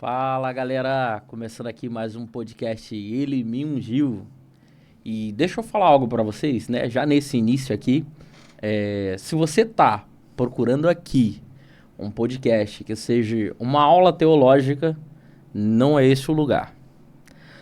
Fala galera, começando aqui mais um podcast Ele Me Ungiu. E deixa eu falar algo pra vocês, né? Já nesse início aqui, se você tá procurando aqui um podcast que seja uma aula teológica, não é esse o lugar.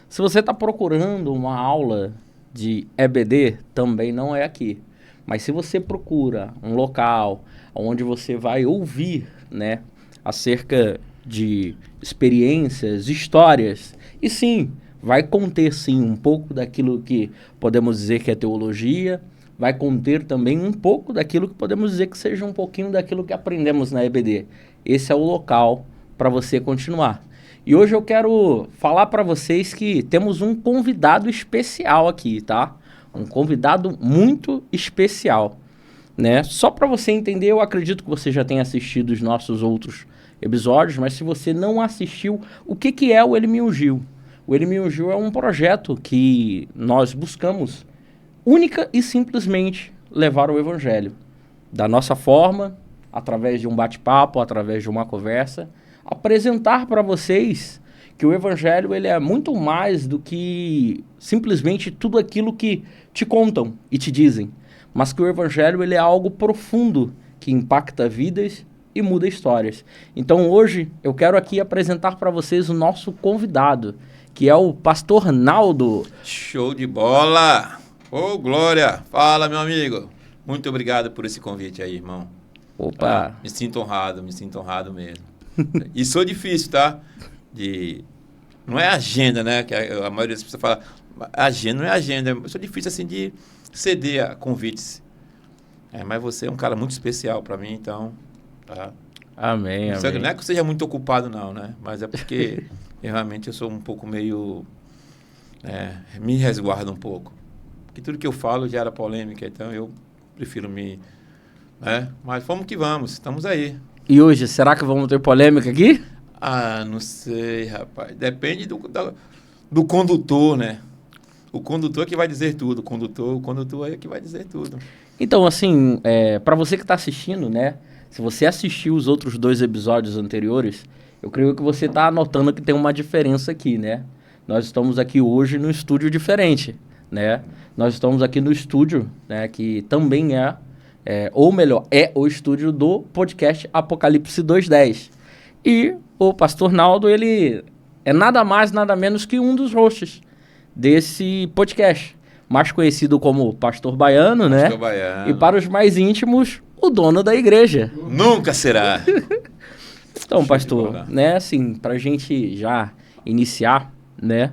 Se você tá procurando uma aula de EBD, também não é aqui. Mas se você procura um local onde você vai ouvir, né, acerca de experiências, histórias, e sim, vai conter sim um pouco daquilo que podemos dizer que é teologia, vai conter também um pouco daquilo que podemos dizer que seja um pouquinho daquilo que aprendemos na EBD. Esse é o local para você continuar. E hoje eu quero falar para vocês que temos um convidado especial aqui, tá? Um convidado muito especial, né? Só para você entender, eu acredito que você já tenha assistido os nossos outros episódios, mas se você não assistiu, o que é o Ele Me Ungiu? O Ele Me Ungiu é um projeto que nós buscamos única e simplesmente levar o evangelho da nossa forma, através de um bate-papo, através de uma conversa, apresentar para vocês que o evangelho ele é muito mais do que simplesmente tudo aquilo que te contam e te dizem, mas que o evangelho ele é algo profundo que impacta vidas e muda histórias. Então hoje eu quero aqui apresentar para vocês o nosso convidado, que é o pastor Naldo. Show de bola! Ô, Glória! Fala, meu amigo! Muito obrigado por esse convite aí, irmão. Opa! Me sinto honrado mesmo. E sou difícil, tá? Não é agenda, né? Que a maioria das pessoas fala, agenda não é agenda. Eu sou difícil, assim, de ceder a convites. Mas você é um cara muito especial para mim, então... Tá? Amém, amém. Não é que eu seja muito ocupado, não, né? Mas é porque realmente eu sou um pouco meio... me resguardo um pouco. Porque tudo que eu falo gera polêmica, então eu prefiro me... Mas vamos que vamos, estamos aí. E hoje, será que vamos ter polêmica aqui? Ah, não sei, rapaz. Depende do condutor, né? O condutor que vai dizer tudo. O condutor é que vai dizer tudo. Então, assim, para você que está assistindo, né? Se você assistiu os outros 2 episódios anteriores, eu creio que você está notando que tem uma diferença aqui, né? Nós estamos aqui hoje num estúdio diferente, né? Nós estamos aqui no estúdio, né? Que também ou melhor, é o estúdio do podcast Apocalipse 210. E o pastor Naldo, ele é nada mais, nada menos que um dos hosts desse podcast. Mais conhecido como Pastor Baiano, né? Pastor Baiano. E para os mais íntimos, o dono da igreja. Nunca será. Então, pastor, né, assim, para a gente já iniciar, né,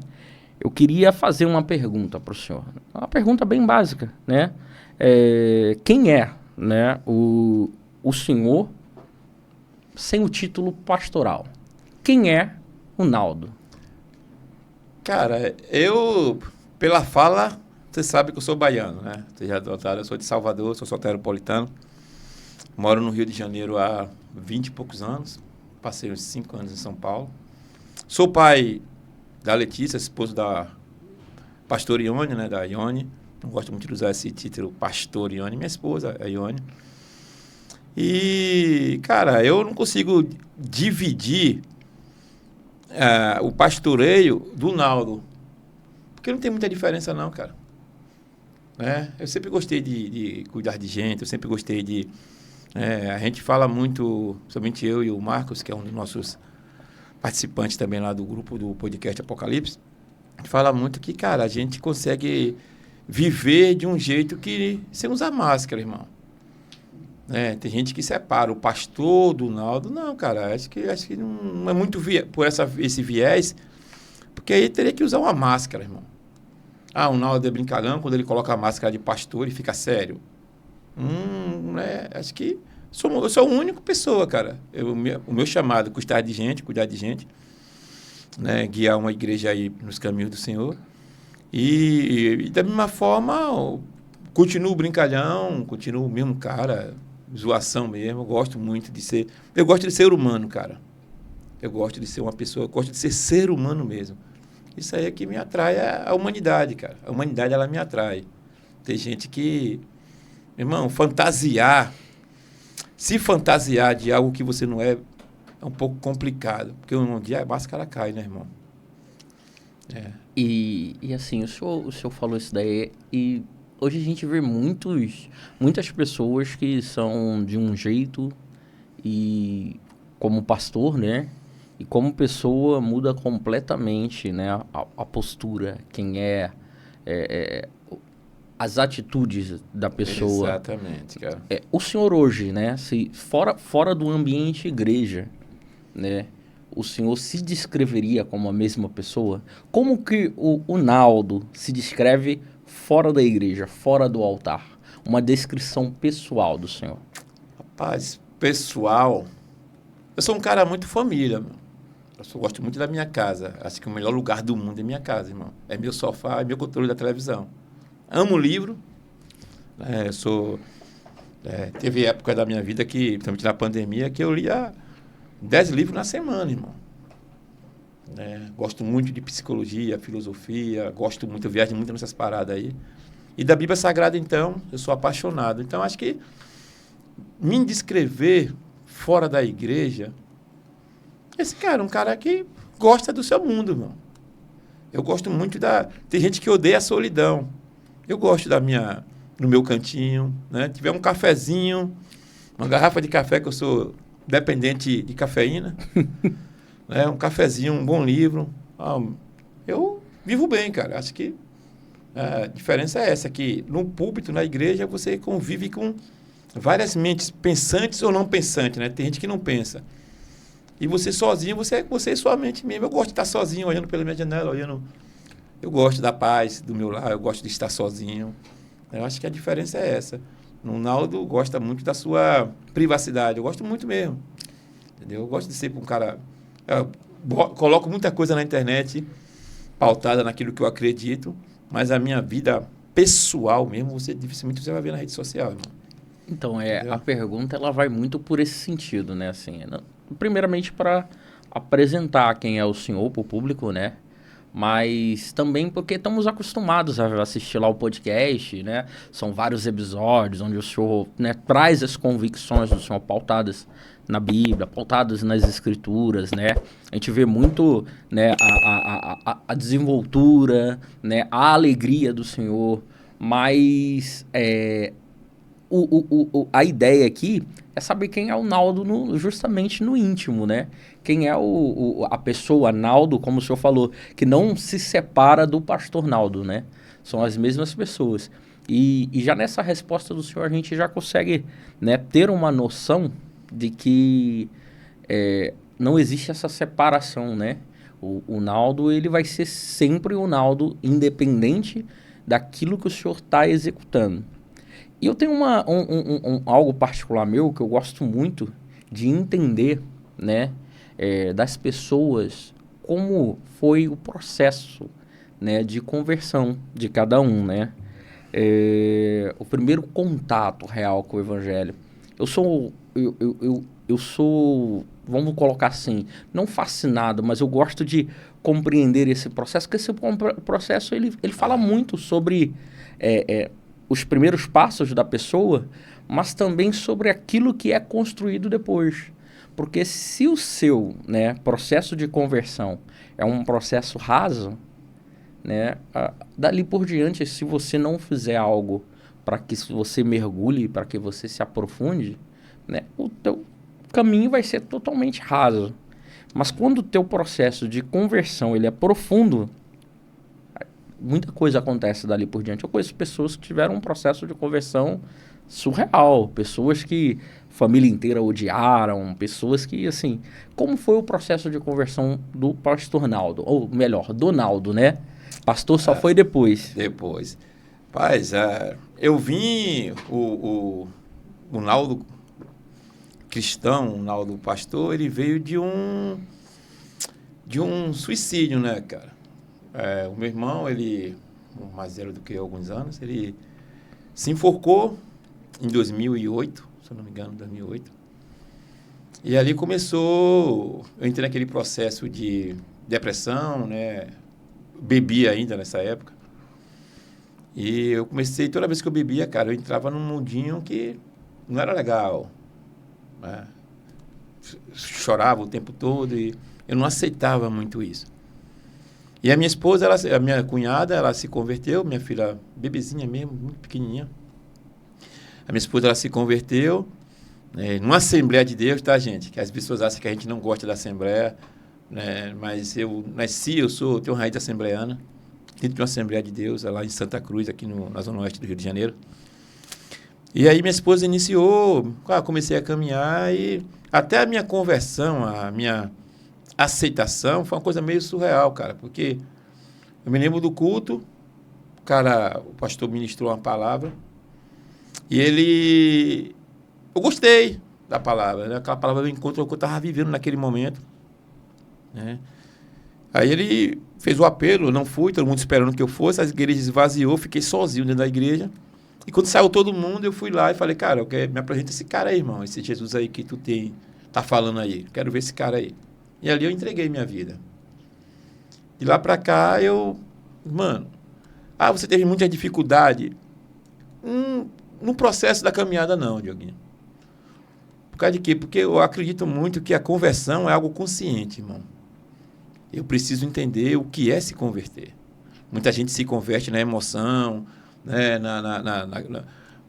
eu queria fazer uma pergunta para o senhor. Uma pergunta bem básica, né? Quem é, né, o senhor sem o título pastoral? Quem é o Naldo? Cara, pela fala, você sabe que eu sou baiano, né? Você já notaram, eu sou de Salvador, sou soteropolitano. Moro no Rio de Janeiro há 20 e poucos anos. Passei uns 5 anos em São Paulo. Sou pai da Letícia, esposo da pastora Ione, né? Da Ione. Não gosto muito de usar esse título, pastor Ione. Minha esposa, a Ione. E, cara, eu não consigo dividir o pastoreio do Naldo. Porque não tem muita diferença, não, cara. Eu sempre gostei de cuidar de gente, eu sempre gostei de... a gente fala muito, somente eu e o Marcos, que é um dos nossos participantes também lá do grupo do podcast Apocalipse, a gente fala muito que, cara, a gente consegue viver de um jeito que sem usar máscara, irmão. Tem gente que separa o pastor do Naldo. Não, cara, acho que não é muito por esse viés, porque aí teria que usar uma máscara, irmão. O Naldo é brincalhão, quando ele coloca a máscara de pastor e fica sério. Acho que eu sou a única pessoa, cara. O meu chamado é cuidar de gente, né? Guiar uma igreja aí nos caminhos do Senhor. E da mesma forma, continuo brincalhão, continuo o mesmo cara, zoação mesmo. Eu gosto de ser humano, cara. Eu gosto de ser uma pessoa, eu gosto de ser humano mesmo. Isso aí é que me atrai a humanidade, cara. A humanidade, ela me atrai. Tem gente que... Irmão, se fantasiar de algo que você não é, é um pouco complicado, porque um dia a máscara cai, né, irmão? E assim, o senhor falou isso daí, e hoje a gente vê muitas pessoas que são de um jeito, e como pastor, né? E como pessoa muda completamente, né? A postura, quem as atitudes da pessoa. Exatamente, cara. O senhor hoje, né? Se fora do ambiente igreja, né? O senhor se descreveria como a mesma pessoa? Como que o Naldo se descreve fora da igreja, fora do altar? Uma descrição pessoal do senhor. Rapaz, pessoal, eu sou um cara muito família, meu. Gosto muito da minha casa. Acho que o melhor lugar do mundo é minha casa, irmão. É meu sofá, é meu controle da televisão. Amo livro. Teve época da minha vida que, principalmente na pandemia, que eu lia 10 livros na semana, irmão. Gosto muito de psicologia, filosofia, eu viajo muito nessas paradas aí. E da Bíblia Sagrada, então, eu sou apaixonado. Então, acho que me descrever fora da igreja, esse cara é um cara que gosta do seu mundo, irmão. Eu gosto muito Tem gente que odeia a solidão. Eu gosto no meu cantinho, né? Tiver um cafezinho, uma garrafa de café, que eu sou dependente de cafeína, né? Um cafezinho, um bom livro. Eu vivo bem, cara. Acho que a diferença é essa, que no púlpito, na igreja, você convive com várias mentes pensantes ou não pensantes, né? Tem gente que não pensa. E você sozinho, você é sua mente mesmo. Eu gosto de estar sozinho, olhando pela minha janela, Eu gosto da paz do meu lar, eu gosto de estar sozinho. Eu acho que a diferença é essa. O Naldo gosta muito da sua privacidade. Eu gosto muito mesmo. Entendeu? Eu gosto de ser um cara... coloco muita coisa na internet, pautada naquilo que eu acredito, mas a minha vida pessoal mesmo, dificilmente você vai ver na rede social, irmão. Então, a pergunta ela vai muito por esse sentido, né? Assim, primeiramente para apresentar quem é o senhor para o público, né? Mas também porque estamos acostumados a assistir lá o podcast, né? São vários episódios onde o senhor, né, traz as convicções do senhor pautadas na Bíblia, pautadas nas Escrituras, né? A gente vê muito, né, a desenvoltura, né, a alegria do senhor, mas a ideia aqui é saber quem é o Naldo justamente no íntimo, né? Quem é a pessoa Naldo, como o senhor falou, que não se separa do pastor Naldo, né? São as mesmas pessoas. E já nessa resposta do senhor, a gente já consegue, né, ter uma noção de que não existe essa separação, né? O Naldo, ele vai ser sempre o Naldo, independente daquilo que o senhor está executando. E eu tenho algo particular meu que eu gosto muito de entender, né, das pessoas, como foi o processo, né, de conversão de cada um, né? O primeiro contato real com o evangelho. Eu sou, vamos colocar assim, não fascinado, mas eu gosto de compreender esse processo, porque esse processo ele fala muito sobre os primeiros passos da pessoa, mas também sobre aquilo que é construído depois. Porque se o seu, né, processo de conversão é um processo raso, né, dali por diante, se você não fizer algo para que você mergulhe, para que você se aprofunde, né, o teu caminho vai ser totalmente raso. Mas quando o teu processo de conversão ele é profundo, muita coisa acontece dali por diante. Eu conheço pessoas que tiveram um processo de conversão surreal, pessoas que a família inteira odiaram, pessoas que, assim... Como foi o processo de conversão do pastor Naldo? Ou melhor, do Naldo, né? Pastor só foi depois. Depois. Paz, eu vim... O Naldo cristão, o Naldo pastor, ele veio de um suicídio, né, cara? O meu irmão, ele, mais velho do que eu, alguns anos, ele se enforcou em 2008, se eu não me engano, 2008. E ali começou, eu entrei naquele processo de depressão, né? Bebi ainda nessa época. E eu comecei, toda vez que eu bebia, cara, eu entrava num mundinho que não era legal, né? chorava o tempo todo e eu não aceitava muito isso. E a minha esposa, a minha cunhada, ela se converteu, minha filha bebezinha mesmo, muito pequenininha. A minha esposa, ela se converteu numa Assembleia de Deus, tá, gente? Que as pessoas acham que a gente não gosta da Assembleia, né? Mas eu tenho raiz assembleiana, dentro de uma Assembleia de Deus, lá em Santa Cruz, aqui na Zona Oeste do Rio de Janeiro. E aí minha esposa iniciou, comecei a caminhar e até a minha conversão, a minha aceitação foi uma coisa meio surreal, cara, porque eu me lembro do culto, o pastor ministrou uma palavra e eu gostei da palavra, né? Aquela palavra eu encontro o que eu estava vivendo naquele momento, né? Aí ele fez o apelo, eu não fui, todo mundo esperando que eu fosse, a igreja esvaziou, fiquei sozinho dentro da igreja. E quando saiu todo mundo, eu fui lá e falei, cara, me apresenta esse cara aí, irmão, esse Jesus aí que tu tá falando aí, quero ver esse cara aí. E ali eu entreguei minha vida. De lá pra cá, você teve muita dificuldade? No processo da caminhada não, Dioguinho. Por causa de quê? Porque eu acredito muito que a conversão é algo consciente, irmão. Eu preciso entender o que é se converter. Muita gente se converte na emoção, né?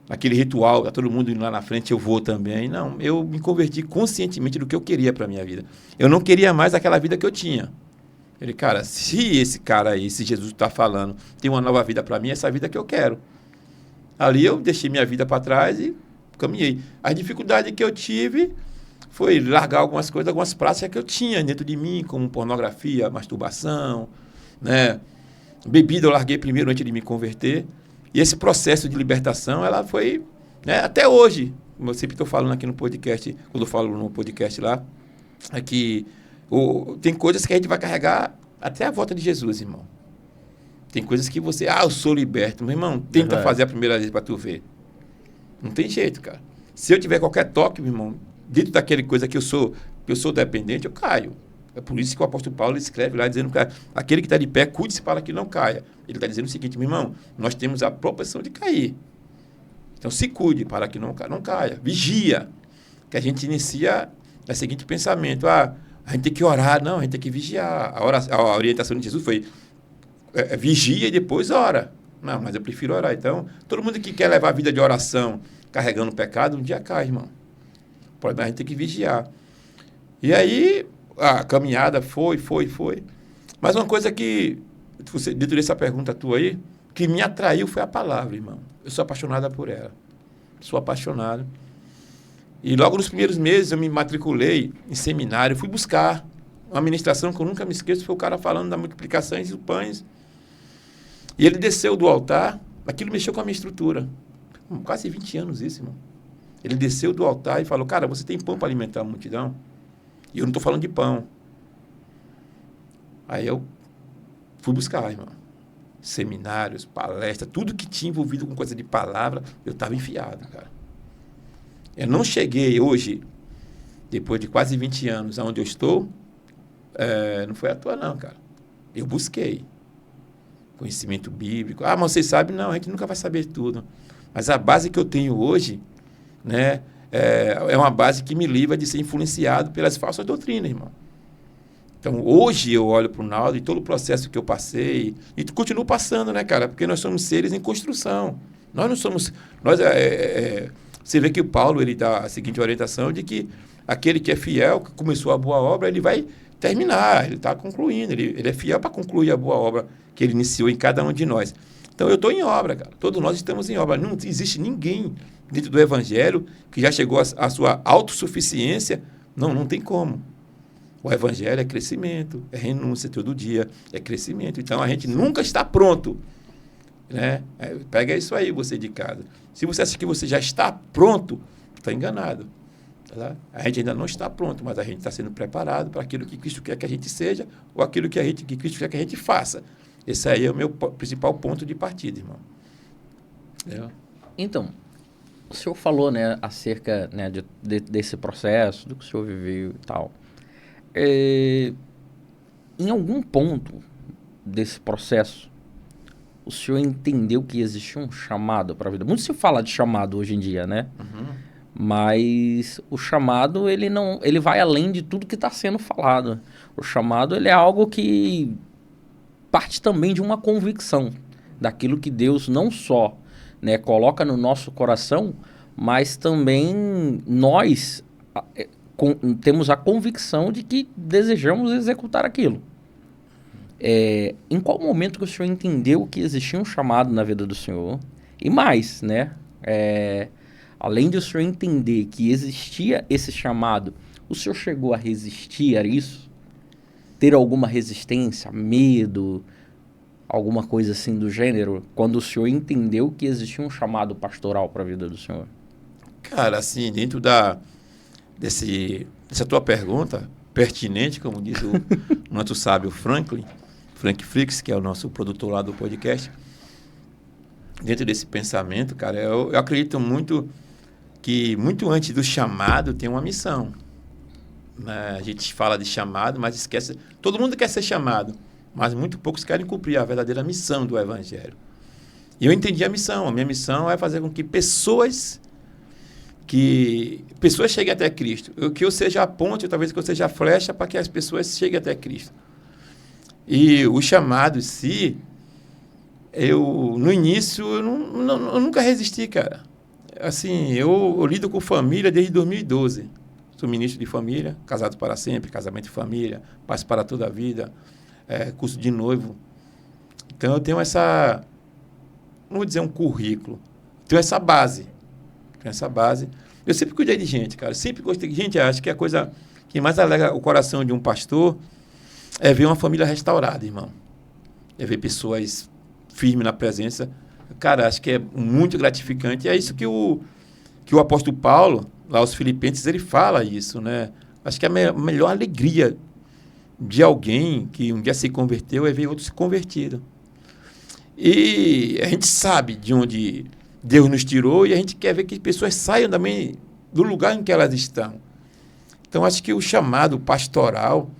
Naquele ritual, tá todo mundo indo lá na frente, eu vou também. Não, eu me converti conscientemente do que eu queria para a minha vida. Eu não queria mais aquela vida que eu tinha. Ele, cara, se esse cara aí, se Jesus está falando, tem uma nova vida para mim, é essa vida que eu quero. Ali eu deixei minha vida para trás e caminhei. A dificuldade que eu tive foi largar algumas coisas, algumas práticas que eu tinha dentro de mim, como pornografia, masturbação, né? Bebida eu larguei primeiro antes de me converter. E esse processo de libertação, ela foi, né, até hoje, como eu sempre estou falando aqui no podcast, quando eu falo no podcast lá, é que tem coisas que a gente vai carregar até a volta de Jesus, irmão. Tem coisas que eu sou liberto. Meu irmão, tenta fazer a primeira vez para tu ver. Não tem jeito, cara. Se eu tiver qualquer toque, meu irmão, dentro daquele coisa que eu sou dependente, eu caio. É por isso que o apóstolo Paulo escreve lá, dizendo que aquele que está de pé, cuide-se para que não caia. Ele está dizendo o seguinte, meu irmão, nós temos a propensão de cair. Então, se cuide para que não caia. Vigia. Que a gente inicia o seguinte pensamento, a gente tem que orar. Não, a gente tem que vigiar. A orientação de Jesus foi vigia e depois ora. Não, mas eu prefiro orar. Então, todo mundo que quer levar a vida de oração carregando pecado, um dia cai, irmão. A gente tem que vigiar. E aí, a caminhada foi. Mas uma coisa que, dentro dessa pergunta tua aí, que me atraiu foi a palavra, irmão. Eu sou apaixonada por ela. Sou apaixonado. E logo nos primeiros meses eu me matriculei em seminário, fui buscar uma ministração que eu nunca me esqueço, foi o cara falando da multiplicação dos pães. E ele desceu do altar, aquilo mexeu com a minha estrutura. Quase 20 anos isso, irmão. Ele desceu do altar e falou, cara, você tem pão para alimentar a multidão? E eu não estou falando de pão. Aí eu fui buscar, irmão. Seminários, palestras, tudo que tinha envolvido com coisa de palavra, eu estava enfiado, cara. Eu não cheguei hoje, depois de quase 20 anos, aonde eu estou, não foi à toa não, cara. Eu busquei conhecimento bíblico. Mas vocês sabem? Não, a gente nunca vai saber tudo. Mas a base que eu tenho hoje, né, é uma base que me livra de ser influenciado pelas falsas doutrinas, irmão. Então, hoje eu olho para o Naldo e todo o processo que eu passei, e continuo passando, né, cara? Porque nós somos seres em construção. Nós não somos... você vê que o Paulo, ele dá a seguinte orientação de que aquele que é fiel, que começou a boa obra, ele vai terminar, ele está concluindo, ele é fiel para concluir a boa obra que ele iniciou em cada um de nós. Então, eu estou em obra, cara. Todos nós estamos em obra. Não existe ninguém dentro do Evangelho que já chegou à sua autossuficiência. Não tem como. O Evangelho é crescimento, é renúncia todo dia, é crescimento. Então, a gente nunca está pronto. Né? Pega isso aí, você de casa. Se você acha que você já está pronto, está enganado. Tá? A gente ainda não está pronto, mas a gente está sendo preparado para aquilo que Cristo quer que a gente seja ou aquilo que Cristo quer que a gente faça. Esse aí é o meu principal ponto de partida, irmão. Entendeu? Então, o senhor falou, né, acerca, né, desse processo, do que o senhor viveu e tal. Em algum ponto desse processo, o senhor entendeu que existia um chamado para a vida? Muito se fala de chamado hoje em dia, né? Uhum. Mas o chamado, ele vai além de tudo que está sendo falado. O chamado, ele é algo que parte também de uma convicção daquilo que Deus não só, né, coloca no nosso coração, mas também nós temos a convicção de que desejamos executar aquilo. Em qual momento que o senhor entendeu que existia um chamado na vida do senhor? E mais, né? Além de o senhor entender que existia esse chamado, o senhor chegou a resistir a isso? Ter alguma resistência, medo, alguma coisa assim do gênero, quando o senhor entendeu que existia um chamado pastoral para a vida do senhor? Cara, assim, dentro dessa tua pergunta, pertinente, como diz o nosso sábio Frank Fricks, que é o nosso produtor lá do podcast, dentro desse pensamento, cara, eu acredito muito que muito antes do chamado tem uma missão. Né? A gente fala de chamado, mas esquece. Todo mundo quer ser chamado, mas muito poucos querem cumprir a verdadeira missão do Evangelho. E eu entendi a missão. A minha missão é fazer com que pessoas cheguem até Cristo. Que eu seja a ponte, ou talvez que eu seja a flecha para que as pessoas cheguem até Cristo. E o chamado em si, no início, eu nunca resisti, cara. Assim, eu lido com família desde 2012. Sou ministro de família, casado para sempre, casamento de família, paz para toda a vida, curso de noivo. Então, eu tenho não vou dizer um currículo, tenho essa base. Eu sempre cuidei de gente, cara. Sempre gostei de gente. Acho que a coisa que mais alegra o coração de um pastor é ver uma família restaurada, irmão. É ver pessoas firmes na presença. Cara, acho que é muito gratificante. E é isso que o apóstolo Paulo, lá aos Filipenses, ele fala isso, né? Acho que a melhor alegria de alguém que um dia se converteu é ver outro se convertido. E a gente sabe de onde Deus nos tirou e a gente quer ver que as pessoas saiam também do lugar em que elas estão. Então, acho que o chamado pastoral,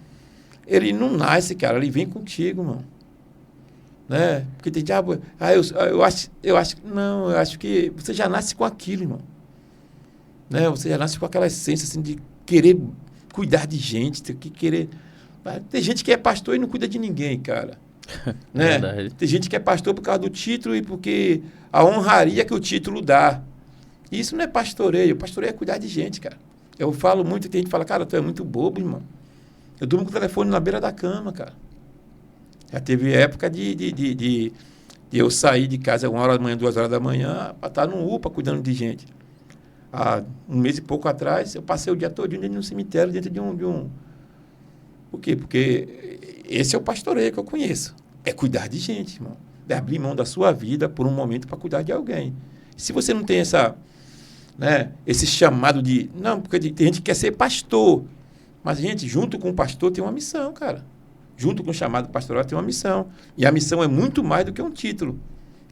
ele não nasce, cara, ele vem contigo, mano. Né? Porque tem diabo, eu acho que você já nasce com aquilo, irmão. Né? Você já nasce com aquela essência assim, de querer cuidar de gente, querer. Tem gente que é pastor e não cuida de ninguém, cara. Né? Tem gente que é pastor por causa do título e porque a honraria que o título dá. E isso não é pastoreio. Pastoreio é cuidar de gente, cara. Eu falo muito, tem gente que fala, cara, tu é muito bobo, irmão. Eu durmo com o telefone na beira da cama, cara. Já teve época de eu sair de casa 1 hora da manhã, 2 horas da manhã, para estar no UPA cuidando de gente. Há um mês e pouco atrás, eu passei o dia todo dentro de um cemitério, dentro de um... Por quê? Porque esse é o pastoreio que eu conheço. É cuidar de gente, irmão. É abrir mão da sua vida por um momento para cuidar de alguém. Se você não tem esse chamado de... Não, porque tem gente que quer ser pastor. Mas, gente, junto com o pastor tem uma missão, cara. Junto com o chamado pastoral tem uma missão. E a missão é muito mais do que um título.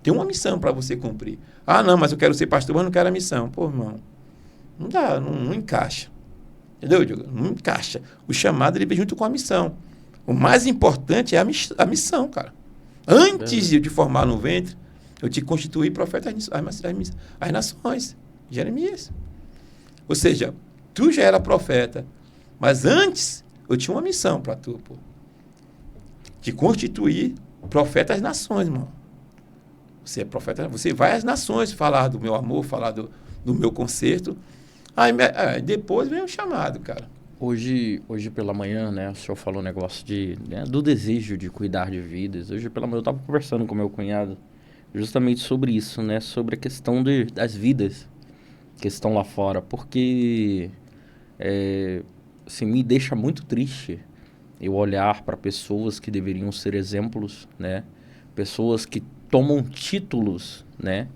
Tem uma missão para você cumprir. Ah, não, mas eu quero ser pastor, mas não quero a missão. Pô, irmão, não dá, não encaixa. Entendeu, Diogo? Não encaixa. O chamado, ele vem junto com a missão. O mais importante é a missão, cara. Antes de eu te formar no ventre, eu te constituí profeta às nações. Jeremias. Ou seja, tu já era profeta, mas antes eu tinha uma missão para tu, pô. Te constituir profeta às nações, irmão. Você é profeta, você vai às nações falar do meu amor, falar do meu conserto. Aí depois vem o chamado, cara. Hoje pela manhã, né, o senhor falou um negócio do desejo de cuidar de vidas. Hoje pela manhã eu estava conversando com meu cunhado justamente sobre isso, né, sobre a questão das vidas que estão lá fora, porque assim, me deixa muito triste eu olhar para pessoas que deveriam ser exemplos, né, pessoas que tomam títulos, né,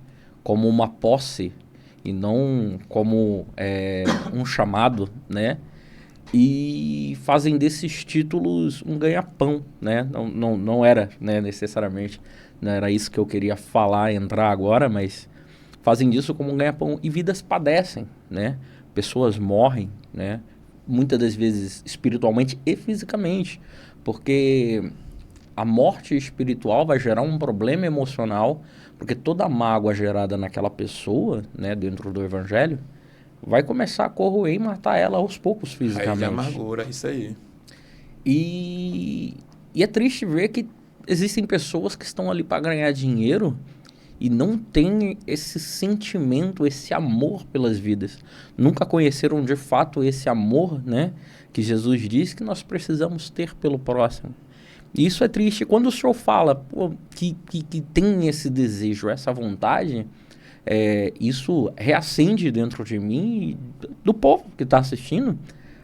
como uma posse e não como um chamado, né, e fazem desses títulos um ganha-pão, né? Não era, né, necessariamente, não era isso que eu queria falar, entrar agora, mas fazem disso como um ganha-pão e vidas padecem, né? Pessoas morrem, né? Muitas das vezes espiritualmente e fisicamente, porque a morte espiritual vai gerar um problema emocional, porque toda a mágoa gerada naquela pessoa, né, dentro do evangelho, vai começar a corroer e matar ela aos poucos Raiz de fisicamente. amargura, isso aí. E é triste ver que existem pessoas que estão ali para ganhar dinheiro e não têm esse sentimento, esse amor pelas vidas. Nunca conheceram de fato esse amor, né? Que Jesus diz que nós precisamos ter pelo próximo. E isso é triste. Quando o senhor fala pô, que tem esse desejo, essa vontade, isso reacende dentro de mim e do povo que está assistindo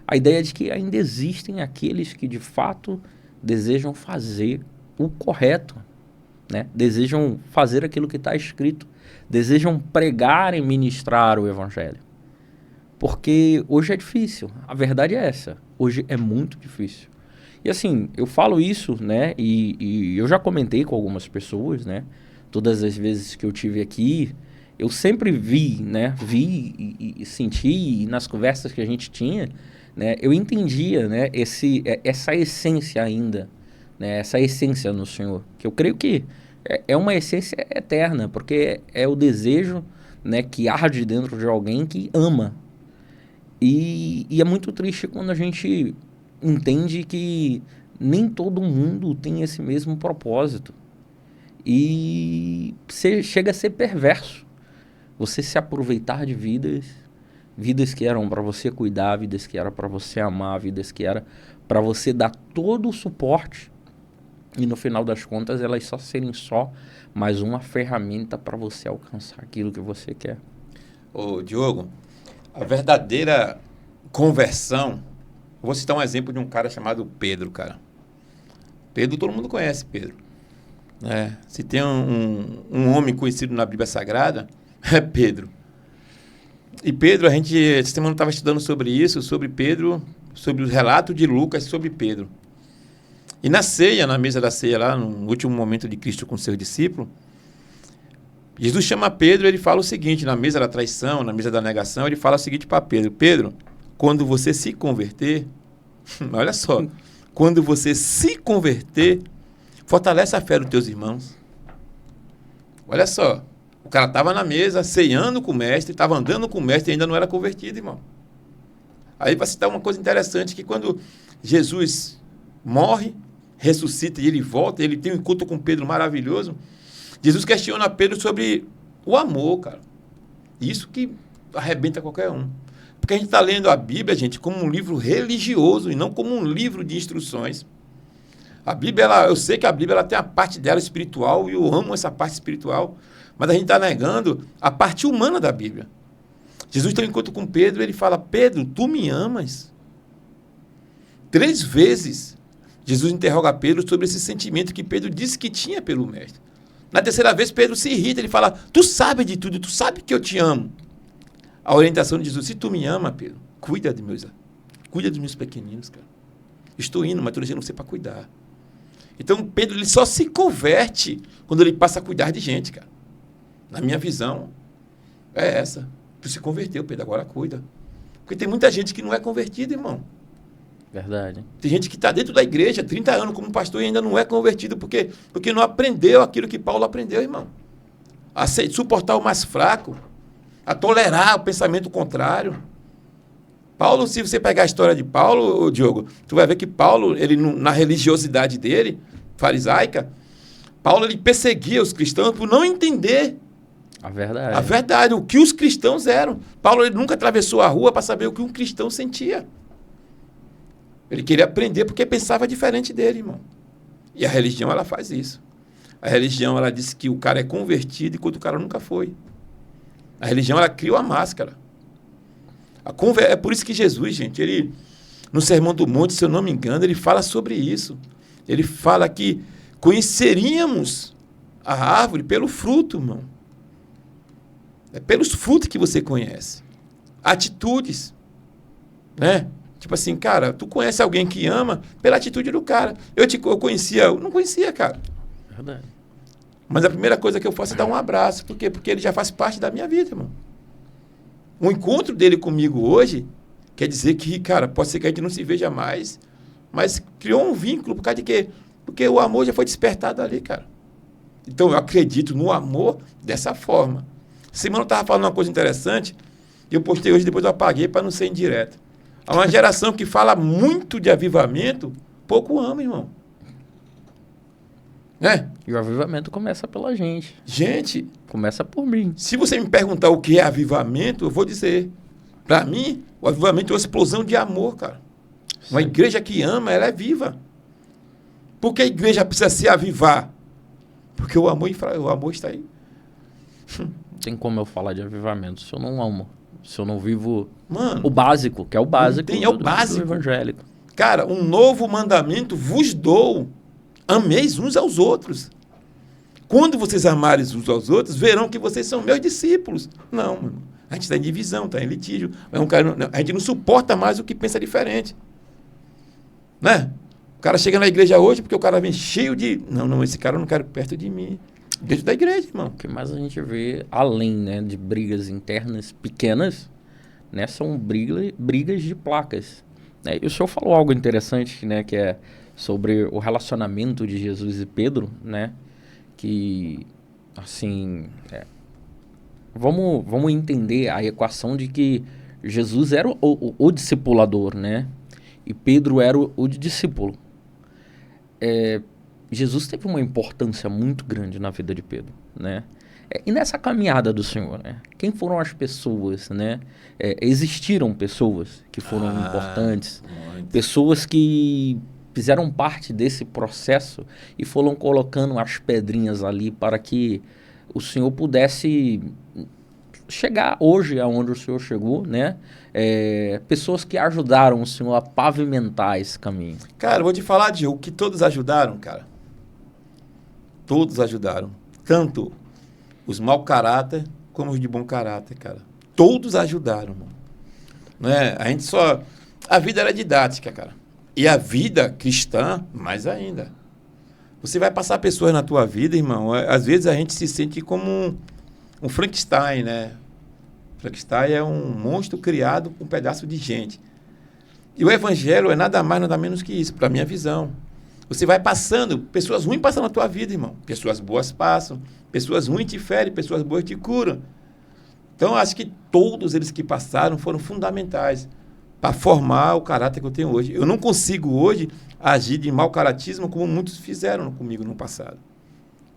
a ideia de que ainda existem aqueles que de fato desejam fazer o correto, né? Desejam fazer aquilo que está escrito, desejam pregar e ministrar o evangelho. Porque hoje é difícil, a verdade é essa, hoje é muito difícil. E assim, eu falo isso, né, e eu já comentei com algumas pessoas, né, todas as vezes que eu tive aqui, eu sempre vi, né, e senti, e nas conversas que a gente tinha, né, eu entendia, né, essa essência ainda, né, essa essência no Senhor, que eu creio que é uma essência eterna, porque é o desejo, né, que arde dentro de alguém que ama. E é muito triste quando a gente entende que nem todo mundo tem esse mesmo propósito. E chega a ser perverso você se aproveitar de vidas que eram para você cuidar, vidas que eram para você amar, vidas que eram para você dar todo o suporte. E no final das contas, elas só serem só mais uma ferramenta para você alcançar aquilo que você quer. Ô, Diogo, a verdadeira conversão... Eu vou citar um exemplo de um cara chamado Pedro, cara. Pedro, todo mundo conhece Pedro. Se tem um homem conhecido na Bíblia Sagrada, é Pedro. E Pedro, essa semana estava estudando sobre isso, sobre Pedro, sobre o relato de Lucas sobre Pedro. E na ceia, na mesa da ceia lá, no último momento de Cristo com seus discípulos, Jesus chama Pedro e ele fala o seguinte, na mesa da traição, na mesa da negação, ele fala o seguinte para Pedro: Pedro, quando você se converter, olha só, quando você se converter, fortalece a fé dos teus irmãos. Olha só, o cara estava na mesa, ceando com o mestre, estava andando com o mestre e ainda não era convertido, irmão. Aí vai citar uma coisa interessante, que quando Jesus morre, ressuscita e ele volta, ele tem um encontro com Pedro maravilhoso, Jesus questiona Pedro sobre o amor, cara. Isso que arrebenta qualquer um. Porque a gente está lendo a Bíblia, gente, como um livro religioso e não como um livro de instruções. A Bíblia, eu sei que a Bíblia ela tem a parte dela espiritual e eu amo essa parte espiritual, mas a gente está negando a parte humana da Bíblia. Jesus tem um encontro com Pedro e ele fala: Pedro, tu me amas? 3 vezes Jesus interroga Pedro sobre esse sentimento que Pedro disse que tinha pelo mestre. Na 3ª vez, Pedro se irrita, ele fala: tu sabe de tudo, tu sabe que eu te amo. A orientação de Jesus: se tu me ama, Pedro, cuida dos meus pequeninos, cara. Estou indo, mas estou deixando você para cuidar. Então, Pedro ele só se converte quando ele passa a cuidar de gente, cara. Na minha visão, é essa. Tu se converteu, Pedro, agora cuida. Porque tem muita gente que não é convertida, irmão. Verdade. Tem gente que está dentro da igreja há 30 anos como pastor e ainda não é convertido porque não aprendeu aquilo que Paulo aprendeu, irmão. A suportar o mais fraco, a tolerar o pensamento contrário. Paulo, se você pegar a história de Paulo, Diogo, tu vai ver que Paulo, ele, na religiosidade dele, farisaica, Paulo ele perseguia os cristãos por não entender a verdade. A verdade, o que os cristãos eram. Paulo ele nunca atravessou a rua para saber o que um cristão sentia. Ele queria aprender porque pensava diferente dele, irmão. E a religião, ela faz isso. A religião, ela diz que o cara é convertido enquanto o cara nunca foi. A religião, ela cria uma máscara. É por isso que Jesus, gente, ele, no Sermão do Monte, se eu não me engano, ele fala sobre isso. Ele fala que conheceríamos a árvore pelo fruto, irmão. É pelos frutos que você conhece. Atitudes, né? Tipo assim, cara, tu conhece alguém que ama pela atitude do cara. Eu não conhecia, cara. Verdade. Mas a primeira coisa que eu faço é dar um abraço. Por quê? Porque ele já faz parte da minha vida, irmão. O encontro dele comigo hoje quer dizer que, cara, pode ser que a gente não se veja mais, mas criou um vínculo por causa de quê? Porque o amor já foi despertado ali, cara. Então, eu acredito no amor dessa forma. Semana eu estava falando uma coisa interessante, Eu postei hoje, depois eu apaguei para não ser indireto. Há uma geração que fala muito de avivamento, pouco ama, irmão. Né? E o avivamento começa pela gente. Gente, começa por mim. Se você me perguntar o que é avivamento, eu vou dizer. Para mim, o avivamento é uma explosão de amor, cara. Uma igreja que ama, ela é viva. Por que a igreja precisa se avivar? Porque o amor está aí. Não tem como eu falar de avivamento se eu não amo. Se eu não vivo Mano, o básico, que é o básico, é o básico do evangélico. Cara, um novo mandamento vos dou. Ameis uns aos outros. Quando vocês amarem uns aos outros, verão que vocês são meus discípulos. Não, mano. A gente está em divisão, está em litígio. A gente não suporta mais o que pensa diferente. Né? O cara chega na igreja hoje porque o cara vem cheio de... Não, esse cara eu não quero perto de mim. Dentro da igreja, irmão. O que mais a gente vê, além, né, de brigas internas pequenas, né, são brigas de placas. Né? E o senhor falou algo interessante, né, que é sobre o relacionamento de Jesus e Pedro, né? Que, assim, vamos entender a equação de que Jesus era o discipulador, né? E Pedro era o discípulo. Jesus teve uma importância muito grande na vida de Pedro, né? E nessa caminhada do Senhor, né? Quem foram as pessoas, né? Existiram pessoas que foram importantes, muito. Pessoas que fizeram parte desse processo e foram colocando as pedrinhas ali para que o Senhor pudesse chegar hoje aonde o Senhor chegou, né? Pessoas que ajudaram o Senhor a pavimentar esse caminho. Cara, eu vou te falar, Diogo, que todos ajudaram, cara. Todos ajudaram. Tanto os mau caráter como os de bom caráter, cara. Todos ajudaram, mano. Né? A vida era didática, cara. E a vida cristã, mais ainda. Você vai passar pessoas na tua vida, irmão. Às vezes a gente se sente como um Frankenstein, né? Frankenstein é um monstro criado com um pedaço de gente. E o evangelho é nada mais, nada menos que isso, para a minha visão. Você vai passando, pessoas ruins passam na tua vida, irmão. Pessoas boas passam, pessoas ruins te ferem, pessoas boas te curam. Então, acho que todos eles que passaram foram fundamentais para formar o caráter que eu tenho hoje. Eu não consigo hoje agir de mau caratismo como muitos fizeram comigo no passado.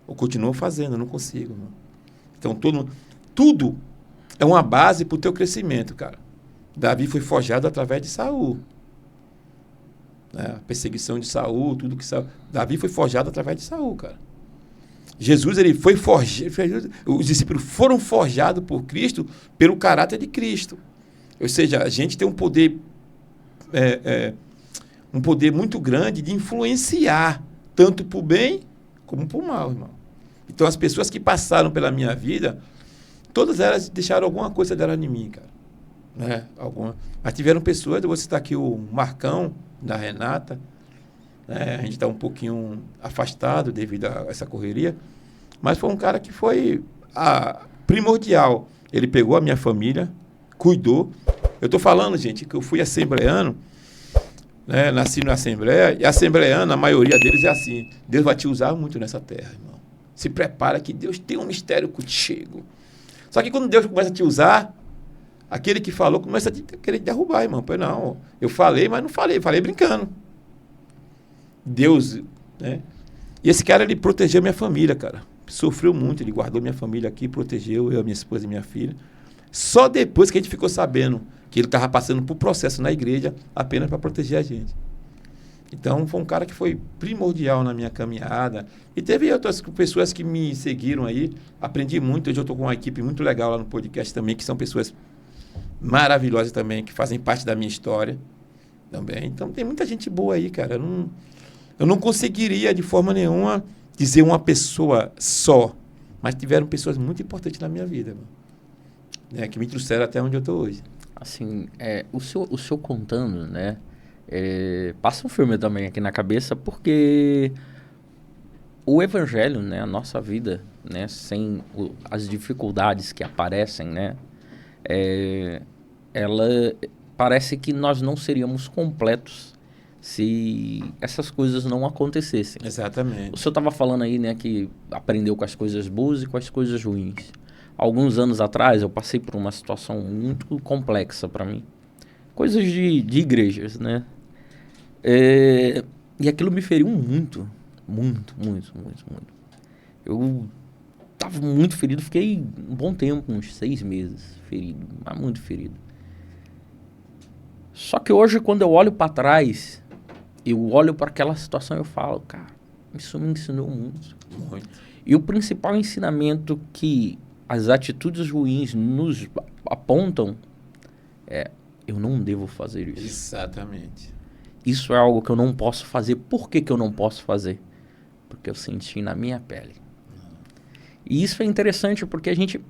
Eu continuo fazendo, eu não consigo. Não. Então, tudo é uma base para o teu crescimento, cara. Davi foi forjado através de Saul. Né? A perseguição de Saul, tudo que Saul... Davi foi forjado através de Saul, cara. Jesus, ele foi forjado... Os discípulos foram forjados por Cristo pelo caráter de Cristo. Ou seja, a gente tem um poder muito grande de influenciar, tanto para o bem como para o mal, irmão. Então, as pessoas que passaram pela minha vida, todas elas deixaram alguma coisa dela em mim, cara. Né? Mas tiveram pessoas, eu vou citar aqui o Marcão, da Renata, né? A gente está um pouquinho afastado devido a essa correria, mas foi um cara que foi primordial. Ele pegou a minha família, cuidou. Eu estou falando, gente, que eu fui assembleano, né? Nasci na Assembleia, e assembleano, a maioria deles é assim: Deus vai te usar muito nessa terra, irmão. Se prepara que Deus tem um mistério contigo. Só que quando Deus começa a te usar, aquele que falou começa a querer te derrubar, irmão. Pois não, eu falei, mas não falei brincando. Deus, né? E esse cara, ele protegeu minha família, cara. Sofreu muito, ele guardou minha família aqui, protegeu eu, minha esposa e minha filha. Só depois que a gente ficou sabendo que ele estava passando por processo na igreja apenas para proteger a gente. Então, foi um cara que foi primordial na minha caminhada. E teve outras pessoas que me seguiram aí. Aprendi muito. Hoje eu estou com uma equipe muito legal lá no podcast também, que são pessoas maravilhosas também, que fazem parte da minha história também. Então, tem muita gente boa aí, cara. Eu não conseguiria, de forma nenhuma, dizer uma pessoa só. Mas tiveram pessoas muito importantes na minha vida, né, que me trouxeram até onde eu estou hoje. Assim, o senhor contando, né? Passa um filme também aqui na cabeça, porque o evangelho, né, a nossa vida, né, sem as dificuldades que aparecem, né, ela parece que nós não seríamos completos se essas coisas não acontecessem. Exatamente. O senhor estava falando aí, né, que aprendeu com as coisas boas e com as coisas ruins. alguns anos atrás, eu passei por uma situação muito complexa para mim. Coisas de igrejas, né? E aquilo me feriu muito. Muito, muito, muito, muito. Eu tava muito ferido, fiquei um bom tempo, uns 6 meses ferido, mas muito ferido. Só que hoje, quando eu olho para trás, eu olho para aquela situação e eu falo, cara, isso me ensinou muito. Muito. E o principal ensinamento que as atitudes ruins nos apontam é, eu não devo fazer isso. Exatamente. Isso é algo que eu não posso fazer. Por que que eu não posso fazer? Porque eu senti na minha pele. E isso é interessante porque a gente...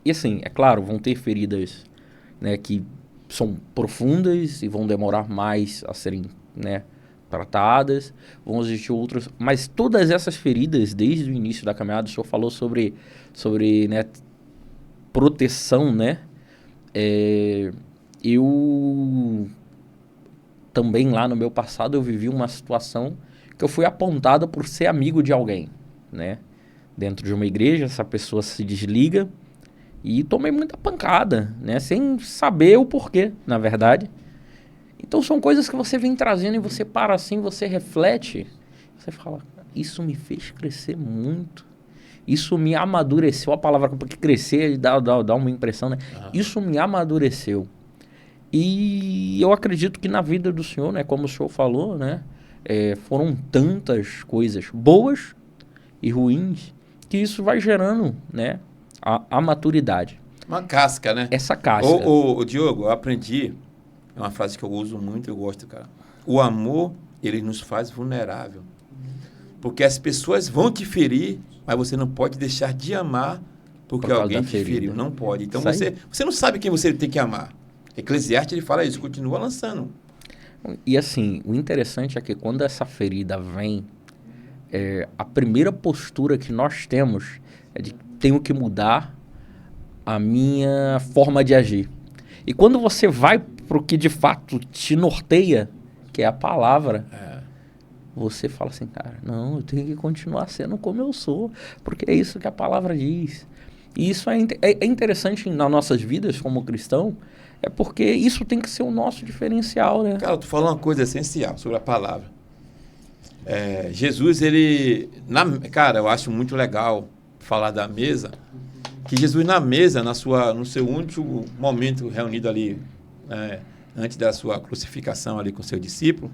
E assim, é claro, vão ter feridas, né, que são profundas e vão demorar mais a serem, né, tratadas. Vão existir outras... Mas todas essas feridas, desde o início da caminhada, o senhor falou sobre né, proteção, né? Eu também lá no meu passado eu vivi uma situação que eu fui apontado por ser amigo de alguém, né? Dentro de uma igreja, essa pessoa se desliga e tomei muita pancada, né? Sem saber o porquê, na verdade. Então são coisas que você vem trazendo e você para assim, você reflete, você fala, isso me fez crescer muito. Isso me amadureceu, a palavra, porque crescer dá uma impressão, né? Isso me amadureceu. E eu acredito que na vida do senhor, né, como o senhor falou, né, foram tantas coisas boas e ruins que isso vai gerando, né, a maturidade. Uma casca, né? Essa casca. Ô, Diogo, eu aprendi, é uma frase que eu uso muito, eu gosto, cara. O amor, ele nos faz vulnerável. Porque as pessoas vão te ferir, mas você não pode deixar de amar porque alguém te feriu. Não pode. Então você não sabe quem você tem que amar. Eclesiastes, ele fala isso, continua lançando. E assim, o interessante é que quando essa ferida vem, a primeira postura que nós temos é de tenho que mudar a minha forma de agir. E quando você vai para o que de fato te norteia, que é a palavra, você fala assim, cara, não, eu tenho que continuar sendo como eu sou, porque é isso que a palavra diz. E isso é interessante nas nossas vidas como cristão, é porque isso tem que ser o nosso diferencial, né? Cara, tu falou uma coisa essencial sobre a palavra. Jesus, cara, eu acho muito legal falar da mesa, que Jesus na mesa, no seu último momento reunido ali, antes da sua crucificação ali com seu discípulo,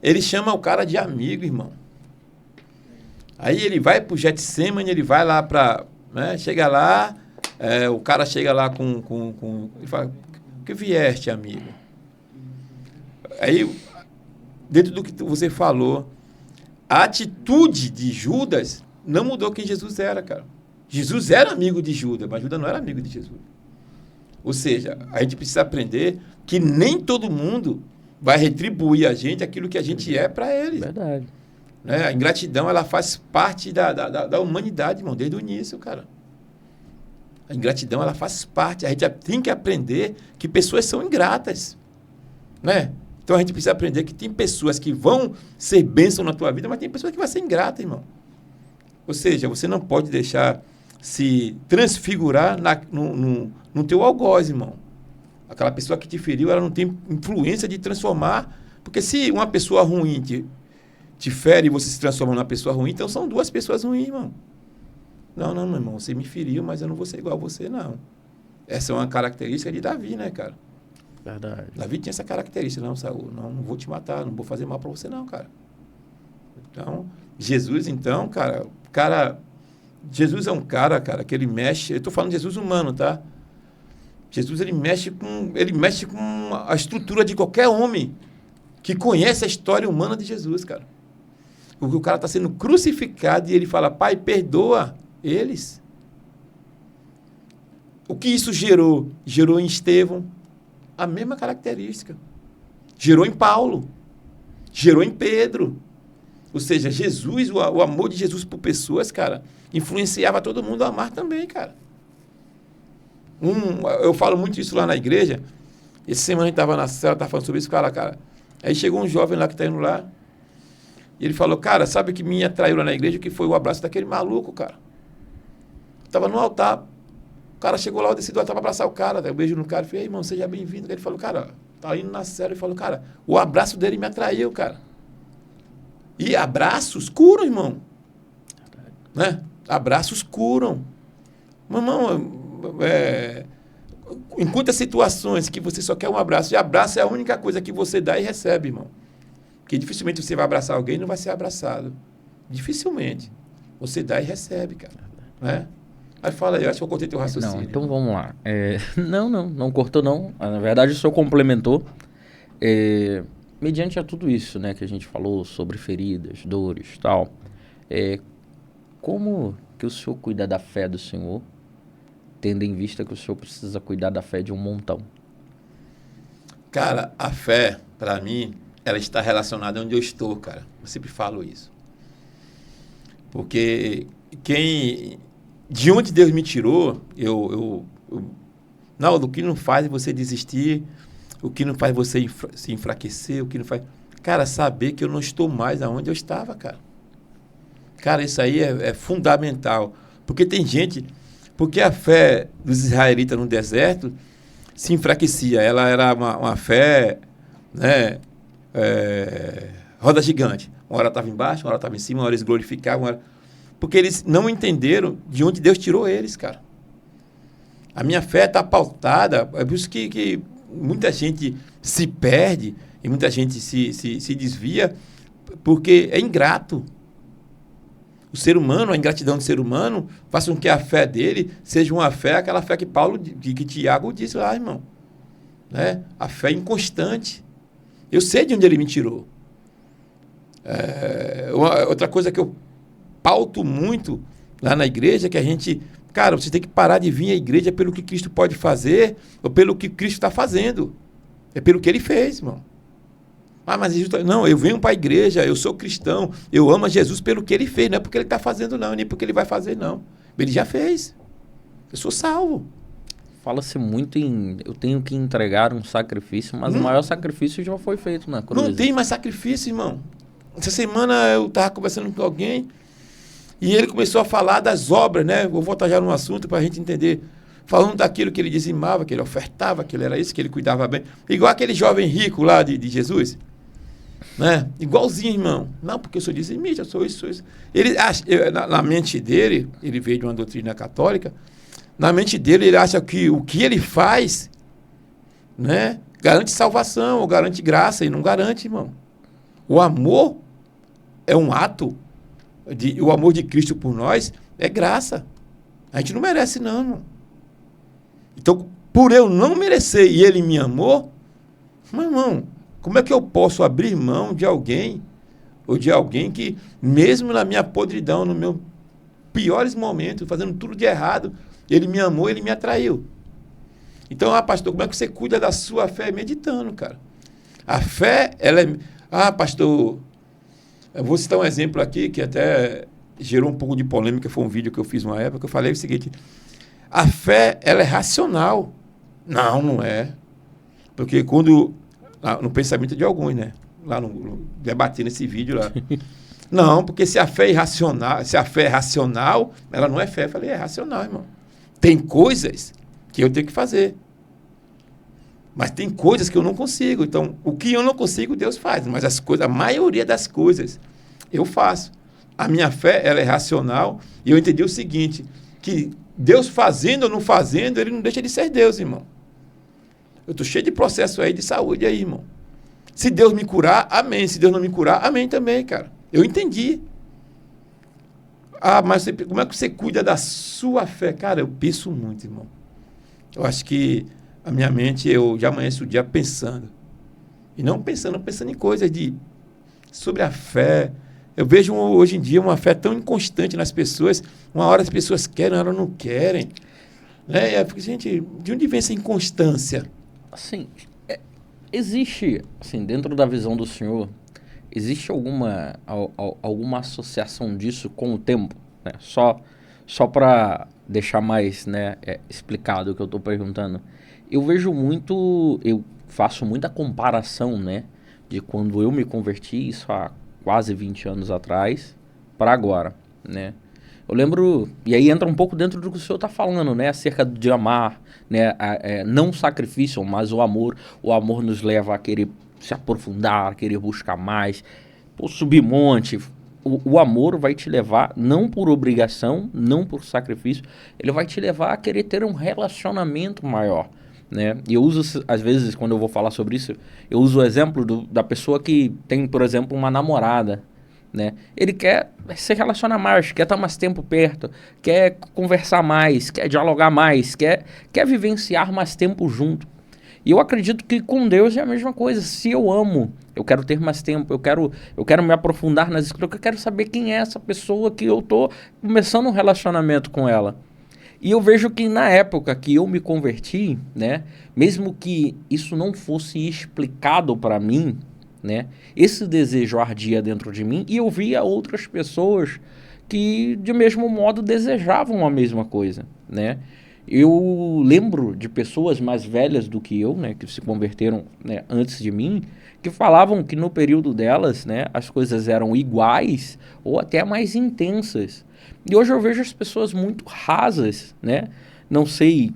ele chama o cara de amigo, irmão. Aí ele vai pro Getsemane, ele vai lá chega lá, o cara chega lá ele fala, que vieste, amigo? Aí, dentro do que você falou, a atitude de Judas não mudou quem Jesus era, cara. Jesus era amigo de Judas, mas Judas não era amigo de Jesus. Ou seja, a gente precisa aprender que nem todo mundo vai retribuir a gente aquilo que a gente é para eles. Verdade. Né? A ingratidão, ela faz parte da humanidade, irmão, desde o início, cara. A ingratidão, ela faz parte. A gente tem que aprender que pessoas são ingratas, né? Então, a gente precisa aprender que tem pessoas que vão ser bênção na tua vida, mas tem pessoas que vão ser ingratas, irmão. Ou seja, você não pode deixar se transfigurar no teu algoz, irmão. Aquela pessoa que te feriu, ela não tem influência de transformar. Porque se uma pessoa ruim te fere e você se transforma numa pessoa ruim, então são duas pessoas ruins, irmão. Não, meu irmão, você me feriu, mas eu não vou ser igual a você, não. Essa é uma característica de Davi, né, cara? Verdade. Davi tinha essa característica, não, Saul, não vou te matar, não vou fazer mal para você, não, cara. Então, Jesus, então, Jesus é um cara, que ele mexe, eu estou falando de Jesus humano, tá? Jesus, ele mexe com a estrutura de qualquer homem que conhece a história humana de Jesus, cara. Porque o cara está sendo crucificado e ele fala, Pai, perdoa eles. O que isso gerou? Gerou em Estevão a mesma característica. Gerou em Paulo. Gerou em Pedro. Ou seja, Jesus, o amor de Jesus por pessoas, cara, influenciava todo mundo a amar também, cara. Eu falo muito isso lá na igreja. Essa semana a gente estava na cela, estava falando sobre isso, cara. Aí chegou um jovem lá que está indo lá. E ele falou, cara, sabe o que me atraiu lá na igreja? Que foi o abraço daquele maluco, cara. Estava no altar. cara chegou lá, eu desci do altar para abraçar o cara, eu beijo no cara, falei, irmão, seja bem-vindo. Ele falou, cara, tá indo na série. Ele falou, cara, o abraço dele me atraiu, cara. E abraços curam, irmão. Né? Abraços curam. Irmão, em quantas situações que você só quer um abraço, e abraço é a única coisa que você dá e recebe, irmão. Porque dificilmente você vai abraçar alguém e não vai ser abraçado. Dificilmente. Você dá e recebe, cara. Né? Aí fala aí, eu acho que eu cortei teu raciocínio. Não, então vamos lá. Não cortou não. Na verdade, o senhor complementou. Mediante a tudo isso, né, que a gente falou sobre feridas, dores e tal, como que o senhor cuida da fé do senhor, tendo em vista que o senhor precisa cuidar da fé de um montão? Cara, a fé, para mim, ela está relacionada onde eu estou, cara. Eu sempre falo isso. Porque de onde Deus me tirou, não, o que não faz você desistir, o que não faz você se enfraquecer, o que não faz... Cara, saber que eu não estou mais aonde eu estava, cara. Cara, isso aí é fundamental. Porque tem gente... Porque a fé dos israelitas no deserto se enfraquecia. Ela era uma fé, né, roda gigante. Uma hora estava embaixo, uma hora estava em cima, uma hora eles glorificavam. Porque eles não entenderam de onde Deus tirou eles, cara. A minha fé está pautada, é por isso que muita gente se perde e muita gente se desvia, porque é ingrato. O ser humano, a ingratidão do ser humano, faz com que a fé dele seja uma fé, aquela fé que que Tiago disse lá, irmão. Né? A fé inconstante. Eu sei de onde ele me tirou. Outra coisa que eu pauto muito lá na igreja é que a gente... Cara, você tem que parar de vir à igreja pelo que Cristo pode fazer ou pelo que Cristo está fazendo. É pelo que ele fez, irmão. Mas não, eu venho para a igreja, eu sou cristão, eu amo a Jesus pelo que ele fez, não é porque ele está fazendo não, nem porque ele vai fazer não. Ele já fez. Eu sou salvo. Fala-se muito em eu tenho que entregar um sacrifício, mas o maior sacrifício já foi feito na cruz. Não tem mais sacrifício, irmão. Essa semana eu estava conversando com alguém e ele começou a falar das obras, né? Vou voltar já no assunto para a gente entender. Falando daquilo que ele dizimava, que ele ofertava, que ele era isso, que ele cuidava bem. Igual aquele jovem rico lá de Jesus. Né? Igualzinho, irmão. Não, porque eu sou dizimista, eu sou isso, sou isso. Ele acha, na mente dele, ele veio de uma doutrina católica, na mente dele ele acha que o que ele faz, né, garante salvação, ou garante graça, e não garante, irmão. O amor é um ato, o amor de Cristo por nós é graça. A gente não merece não, irmão. Então, por eu não merecer e ele me amou, meu irmão, como é que eu posso abrir mão de alguém, ou de alguém que, mesmo na minha podridão, nos meus piores momentos, fazendo tudo de errado, ele me amou, ele me atraiu. Então, pastor, como é que você cuida da sua fé? Meditando, cara. A fé, ela é... pastor, eu vou citar um exemplo aqui, que até gerou um pouco de polêmica, foi um vídeo que eu fiz uma época, eu falei o seguinte, a fé, ela é racional. Não, não é. Porque quando... no pensamento de alguns, né? Lá debatendo esse vídeo lá. Não, porque se a fé é racional, ela não é fé. Eu falei, é racional, irmão. Tem coisas que eu tenho que fazer. Mas tem coisas que eu não consigo. Então, o que eu não consigo, Deus faz. Mas a maioria das coisas, eu faço. A minha fé, ela é racional. E eu entendi o seguinte, que Deus fazendo ou não fazendo, ele não deixa de ser Deus, irmão. Eu estou cheio de processo aí de saúde aí, irmão. Se Deus me curar, amém. Se Deus não me curar, amém também, cara. Eu entendi. Mas como é que você cuida da sua fé? Cara, eu penso muito, irmão. Eu acho que a minha mente, eu já amanheço o dia pensando. E não pensando em coisas sobre a fé. Eu vejo hoje em dia uma fé tão inconstante nas pessoas. Uma hora as pessoas querem, uma hora não querem. Né? Porque, gente, de onde vem essa inconstância? Assim, existe, assim, dentro da visão do senhor, existe alguma associação disso com o tempo? Né? Só para deixar mais, né, explicado o que eu estou perguntando. Eu vejo eu faço muita comparação, né, de quando eu me converti, isso há quase 20 anos atrás, para agora, né. Eu lembro, e aí entra um pouco dentro do que o senhor está falando, né? Acerca de amar, né? Não o sacrifício, mas o amor. O amor nos leva a querer se aprofundar, a querer buscar mais, pô, subir monte. O amor vai te levar, não por obrigação, não por sacrifício, ele vai te levar a querer ter um relacionamento maior, né? E eu uso, às vezes, quando eu vou falar sobre isso, eu uso o exemplo da pessoa que tem, por exemplo, uma namorada, né? Ele quer se relacionar mais, quer estar mais tempo perto, quer conversar mais, quer dialogar mais, quer vivenciar mais tempo junto. E eu acredito que com Deus é a mesma coisa. Se eu amo, eu quero ter mais tempo, eu quero me aprofundar nas escrituras, eu quero saber quem é essa pessoa que eu estou começando um relacionamento com ela. E eu vejo que na época que eu me converti, né, mesmo que isso não fosse explicado para mim, né, esse desejo ardia dentro de mim e eu via outras pessoas que de mesmo modo desejavam a mesma coisa, né? Eu lembro de pessoas mais velhas do que eu, né, que se converteram, né, antes de mim, que falavam que no período delas, né, as coisas eram iguais ou até mais intensas. E hoje eu vejo as pessoas muito rasas, né? Não sei,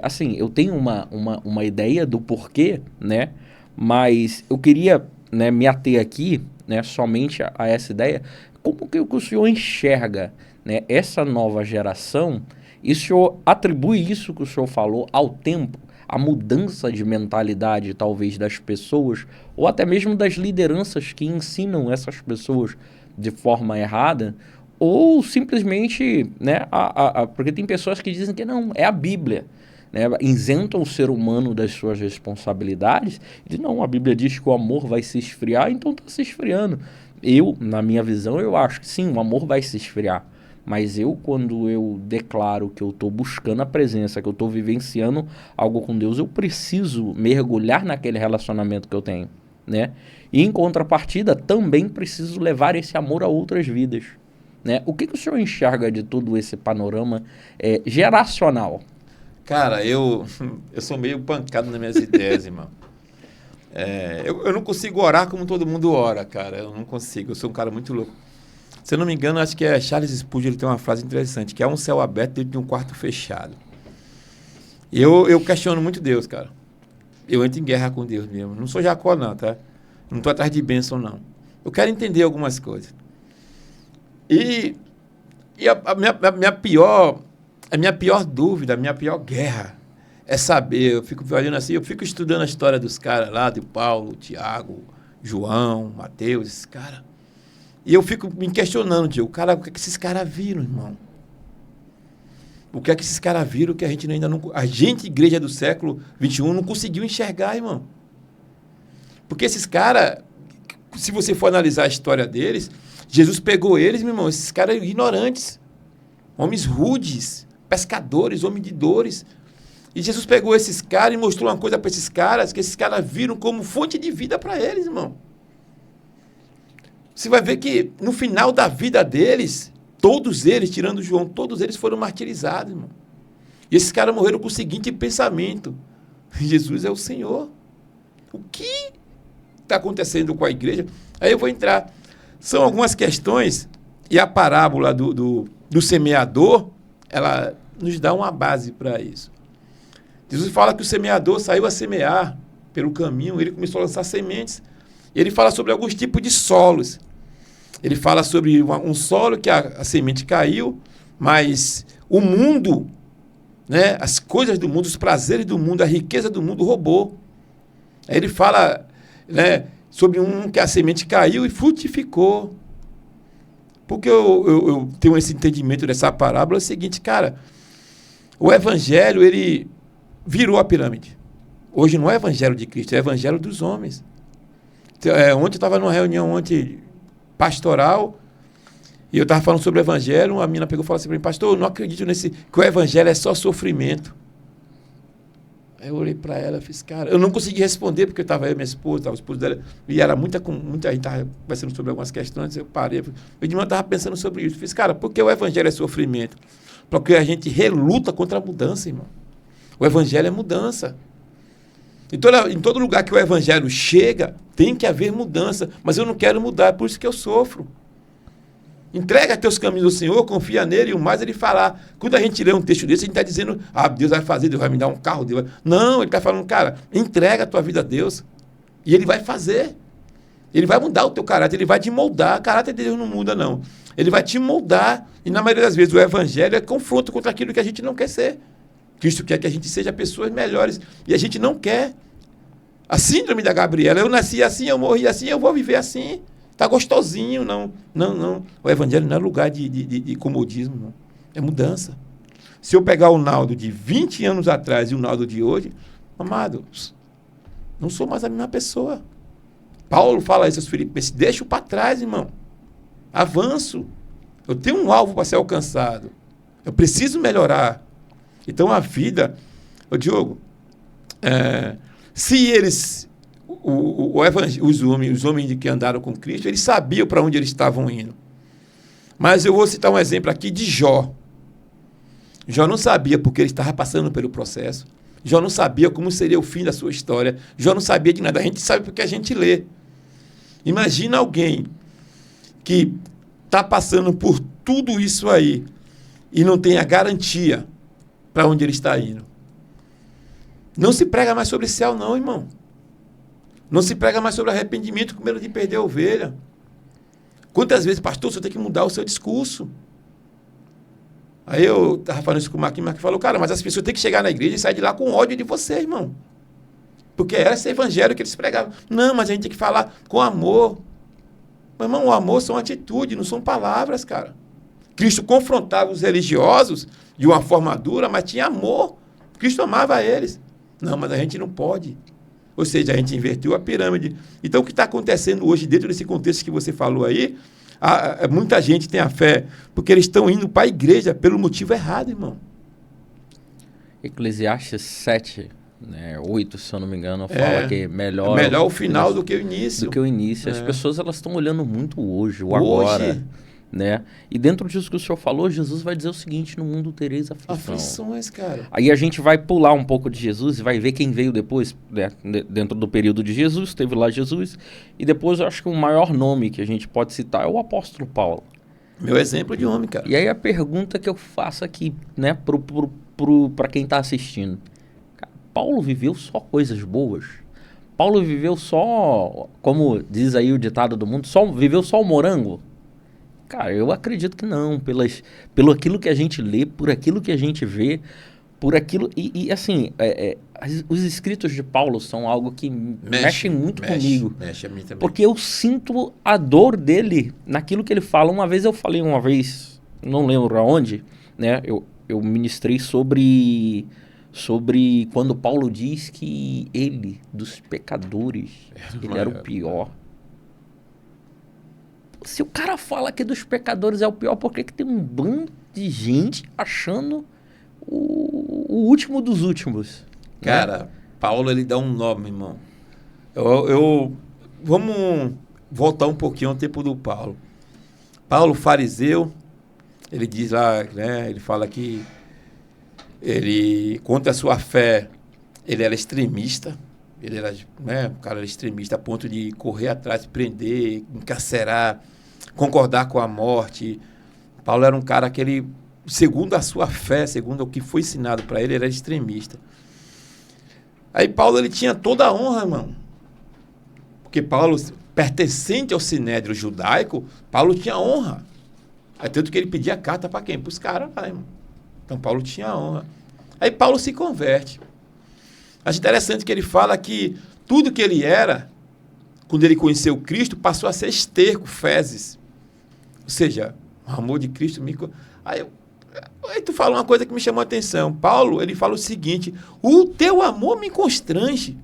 assim, eu tenho uma ideia do porquê, né? Mas eu queria, né, me ater aqui, né, somente a essa ideia. Como que o senhor enxerga, né, essa nova geração? E o senhor atribui isso que o senhor falou ao tempo, à mudança de mentalidade, talvez, das pessoas, ou até mesmo das lideranças que ensinam essas pessoas de forma errada, ou simplesmente, né, porque tem pessoas que dizem que não, é a Bíblia, né, isentam o ser humano das suas responsabilidades, e dizem, não, a Bíblia diz que o amor vai se esfriar, então está se esfriando. Eu, na minha visão, eu acho que sim, o amor vai se esfriar. Mas eu, quando eu declaro que eu estou buscando a presença, que eu estou vivenciando algo com Deus, eu preciso mergulhar naquele relacionamento que eu tenho, né? E em contrapartida, também preciso levar esse amor a outras vidas, né? O que o senhor enxerga de todo esse panorama geracional? Cara, eu sou meio pancado nas minhas ideias, irmão. Eu não consigo orar como todo mundo ora, cara. Eu não consigo, eu sou um cara muito louco. Se eu não me engano, acho que é Charles Spurgeon, ele tem uma frase interessante, que é um céu aberto dentro de um quarto fechado. Eu questiono muito Deus, cara. Eu entro em guerra com Deus mesmo. Não sou Jacó, não, tá? Não estou atrás de bênção, não. Eu quero entender algumas coisas. E a minha pior dúvida, a minha pior guerra é saber, eu fico olhando assim, eu fico estudando a história dos caras lá, de Paulo, Tiago, João, Mateus, esses caras. E eu fico me questionando, Diego, cara, o que é que esses caras viram, irmão? O que é que esses caras viram que a gente ainda não... A gente, igreja do século XXI, não conseguiu enxergar, irmão. Porque esses caras, se você for analisar a história deles, Jesus pegou eles, meu irmão, esses caras ignorantes, homens rudes, pescadores, homens de dores. E Jesus pegou esses caras e mostrou uma coisa para esses caras, que esses caras viram como fonte de vida para eles, irmão. Você vai ver que no final da vida deles, todos eles, tirando João, todos eles foram martirizados, irmão. E esses caras morreram com o seguinte pensamento: Jesus é o Senhor. O que está acontecendo com a igreja? Aí eu vou entrar. São algumas questões, e a parábola do semeador, ela nos dá uma base para isso. Jesus fala que o semeador saiu a semear pelo caminho, ele começou a lançar sementes. Ele fala sobre alguns tipos de solos. Ele fala sobre um solo que a semente caiu, mas o mundo, né, as coisas do mundo, os prazeres do mundo, a riqueza do mundo roubou. Aí ele fala, né, sobre um que a semente caiu e frutificou. Porque eu tenho esse entendimento dessa parábola, é o seguinte, cara, o evangelho, ele virou a pirâmide. Hoje não é evangelho de Cristo, é evangelho dos homens. Ontem eu estava numa reunião pastoral e eu estava falando sobre o evangelho, uma menina pegou e falou assim para mim: pastor, eu não acredito que o evangelho é só sofrimento. Aí eu olhei para ela e fiz, cara, eu não consegui responder porque eu estava aí, minha esposa, estava o esposo dela, e era muita gente estava conversando sobre algumas questões, eu parei, eu estava pensando sobre isso, fiz, cara, por que o evangelho é sofrimento? Porque a gente reluta contra a mudança, irmão. O evangelho é mudança. Em todo lugar que o evangelho chega, tem que haver mudança. Mas eu não quero mudar, é por isso que eu sofro. Entrega teus caminhos ao Senhor, confia nele e o mais ele fará. Quando a gente lê um texto desse, a gente está dizendo, Deus vai fazer, Deus vai me dar um carro. Deus vai... Não, ele está falando, cara, entrega a tua vida a Deus e ele vai fazer. Ele vai mudar o teu caráter, ele vai te moldar. O caráter de Deus não muda, não. Ele vai te moldar e, na maioria das vezes, o evangelho é confronto contra aquilo que a gente não quer ser. Cristo quer que a gente seja pessoas melhores e a gente não quer. A síndrome da Gabriela, eu nasci assim, eu morri assim, eu vou viver assim. Está gostosinho, não. O evangelho não é lugar de comodismo, não. É mudança. Se eu pegar o Naldo de 20 anos atrás e o Naldo de hoje, amado, não sou mais a mesma pessoa. Paulo fala isso aos Filipenses, deixa para trás, irmão. Avanço. Eu tenho um alvo para ser alcançado. Eu preciso melhorar. Então a vida, Diogo, se eles... os homens que andaram com Cristo, eles sabiam para onde eles estavam indo. Mas eu vou citar um exemplo aqui de Jó. Jó não sabia porque ele estava passando pelo processo. Jó não sabia como seria o fim da sua história. Jó não sabia de nada. A gente sabe porque a gente lê. Imagina alguém que está passando por tudo isso aí e não tem a garantia para onde ele está indo. Não se prega mais sobre céu, não, irmão. Não se prega mais sobre arrependimento com medo de perder a ovelha. Quantas vezes, pastor, você tem que mudar o seu discurso? Aí eu estava falando isso com o Marquinhos falou, cara, mas as pessoas têm que chegar na igreja e sair de lá com ódio de você, irmão. Porque era esse evangelho que eles pregavam. Não, mas a gente tem que falar com amor. Meu irmão, o amor são atitudes, não são palavras, cara. Cristo confrontava os religiosos de uma forma dura, mas tinha amor. Cristo amava eles. Não, mas a gente não pode. Ou seja, a gente inverteu a pirâmide. Então, o que está acontecendo hoje, dentro desse contexto que você falou aí, muita gente tem a fé, porque eles estão indo para a igreja pelo motivo errado, irmão. Eclesiastes 7, 8, se eu não me engano, fala que melhor o final do que o início. Do que o início. As pessoas elas estão olhando muito hoje, o agora. Né? E dentro disso que o senhor falou, Jesus vai dizer o seguinte, no mundo tereis aflição. Aflições, cara. Aí a gente vai pular um pouco de Jesus e vai ver quem veio depois, né? Dentro do período de Jesus, teve lá Jesus, e depois eu acho que o maior nome que a gente pode citar é o apóstolo Paulo. Meu exemplo de homem, cara. E aí a pergunta que eu faço aqui, né, para quem está assistindo. Cara, Paulo viveu só coisas boas? Paulo viveu só, como diz aí o ditado do mundo, viveu só o morango? Cara, eu acredito que não, pelo aquilo que a gente lê, por aquilo que a gente vê, por aquilo... E assim, os escritos de Paulo são algo que mexe muito comigo. Mexe a mim também. Porque eu sinto a dor dele naquilo que ele fala. Uma vez, não lembro aonde, né? Eu ministrei sobre quando Paulo diz que ele, dos pecadores, ele era o pior. Se o cara fala que dos pecadores é o pior, por que tem um bando de gente achando o último dos últimos? Cara, Paulo, ele dá um nome, irmão. Vamos voltar um pouquinho ao tempo do Paulo. Paulo, fariseu, ele diz lá, né, ele fala que ele, contra a sua fé, ele era extremista. Ele era, né, um cara extremista a ponto de correr atrás, prender, encarcerar, concordar com a morte. Paulo era um cara que ele, segundo a sua fé, segundo o que foi ensinado para ele, era extremista. Aí Paulo, ele tinha toda a honra, irmão. Porque Paulo, pertencente ao sinédrio judaico, Paulo tinha honra. Aí tanto que ele pedia carta para quem? Para os caras lá, irmão. Então Paulo tinha honra. Aí Paulo se converte. Acho interessante que ele fala que tudo que ele era, quando ele conheceu Cristo, passou a ser esterco, fezes. Ou seja, o amor de Cristo me... Aí tu fala uma coisa que me chamou a atenção. Paulo, ele fala o seguinte, o teu amor me constrange.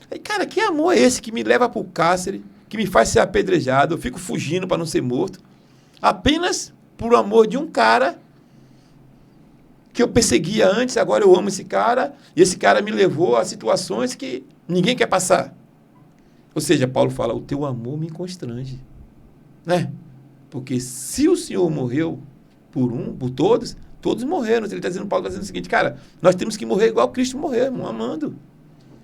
Aí, cara, que amor é esse que me leva para o cárcere, que me faz ser apedrejado, eu fico fugindo para não ser morto, apenas por amor de um cara que eu perseguia antes, agora eu amo esse cara, e esse cara me levou a situações que ninguém quer passar. Ou seja, Paulo fala, o teu amor me constrange. Né? Porque se o Senhor morreu por todos, todos morreram. Ele está dizendo, Paulo está dizendo o seguinte, cara, nós temos que morrer igual Cristo morreu, irmão, amando.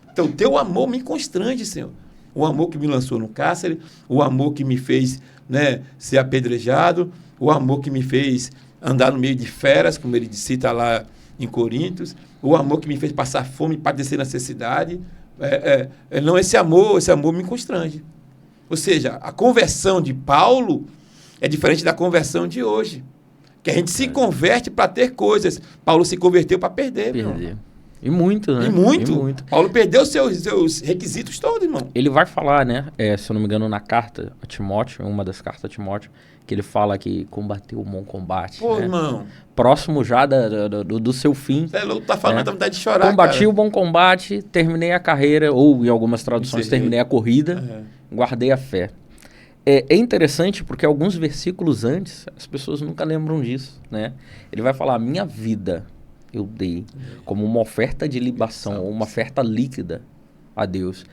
Então, o teu amor me constrange, Senhor. O amor que me lançou no cárcere, o amor que me fez, né, ser apedrejado, o amor que me fez andar no meio de feras, como ele cita lá em Coríntios, o amor que me fez passar fome e padecer necessidade. Não, esse amor me constrange. Ou seja, a conversão de Paulo é diferente da conversão de hoje. Que a gente se converte para ter coisas. Paulo se converteu para perder. E muito, né? E muito. Paulo perdeu seus requisitos todos, irmão. Ele vai falar, né? Se eu não me engano, na carta a Timóteo, uma das cartas a Timóteo, que ele fala que combateu o bom combate. Pô, né? irmão. Próximo já do seu fim. Você é louco, tá falando, dá vontade de chorar, Combati cara. o bom combate, terminei a carreira, ou em algumas traduções, terminei a corrida, guardei a fé. É interessante porque alguns versículos antes, as pessoas nunca lembram disso, né? Ele vai falar, minha vida eu dei como uma oferta de libação, ou uma oferta líquida a Deus.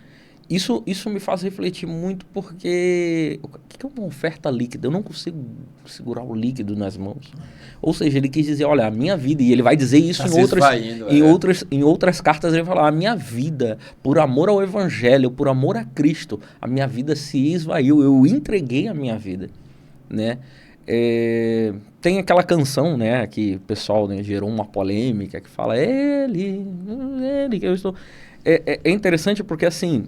Isso me faz refletir muito porque o que é uma oferta líquida? Eu não consigo segurar o líquido nas mãos. Ou seja, ele quis dizer, olha, a minha vida, e ele vai dizer isso em outras cartas, ele vai falar, a minha vida, por amor ao Evangelho, por amor a Cristo, a minha vida se esvaiu, eu entreguei a minha vida, né? Tem aquela canção, né, que o pessoal, né, gerou uma polêmica, que fala, ele que eu estou... É interessante porque, assim,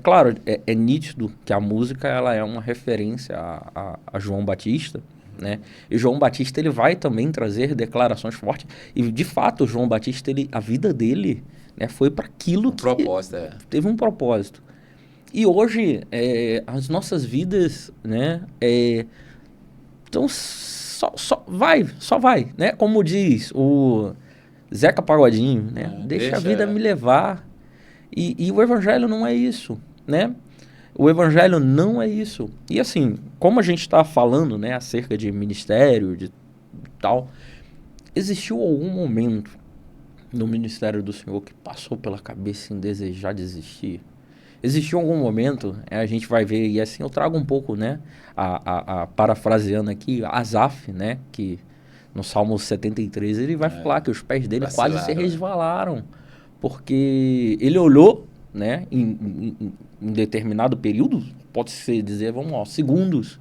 claro, é nítido que a música ela é uma referência a João Batista, né? E João Batista ele vai também trazer declarações fortes. E, de fato, João Batista, a vida dele, né, foi para aquilo que... Teve um propósito. E hoje, as nossas vidas, né, então, só vai, né? Como diz o Zeca Pagodinho, né? Deixa a vida me levar. E o Evangelho não é isso, né? O Evangelho não é isso. E assim, como a gente está falando, né, acerca de ministério, de tal, existiu algum momento no ministério do Senhor que passou pela cabeça em desejar desistir? Existiu algum momento, a gente vai ver, e assim eu trago um pouco, né, parafraseando aqui, Asaf, né, que no Salmo 73 ele vai falar que os pés dele quase se resvalaram, porque ele olhou, né, em determinado período, pode-se dizer, vamos lá, segundos,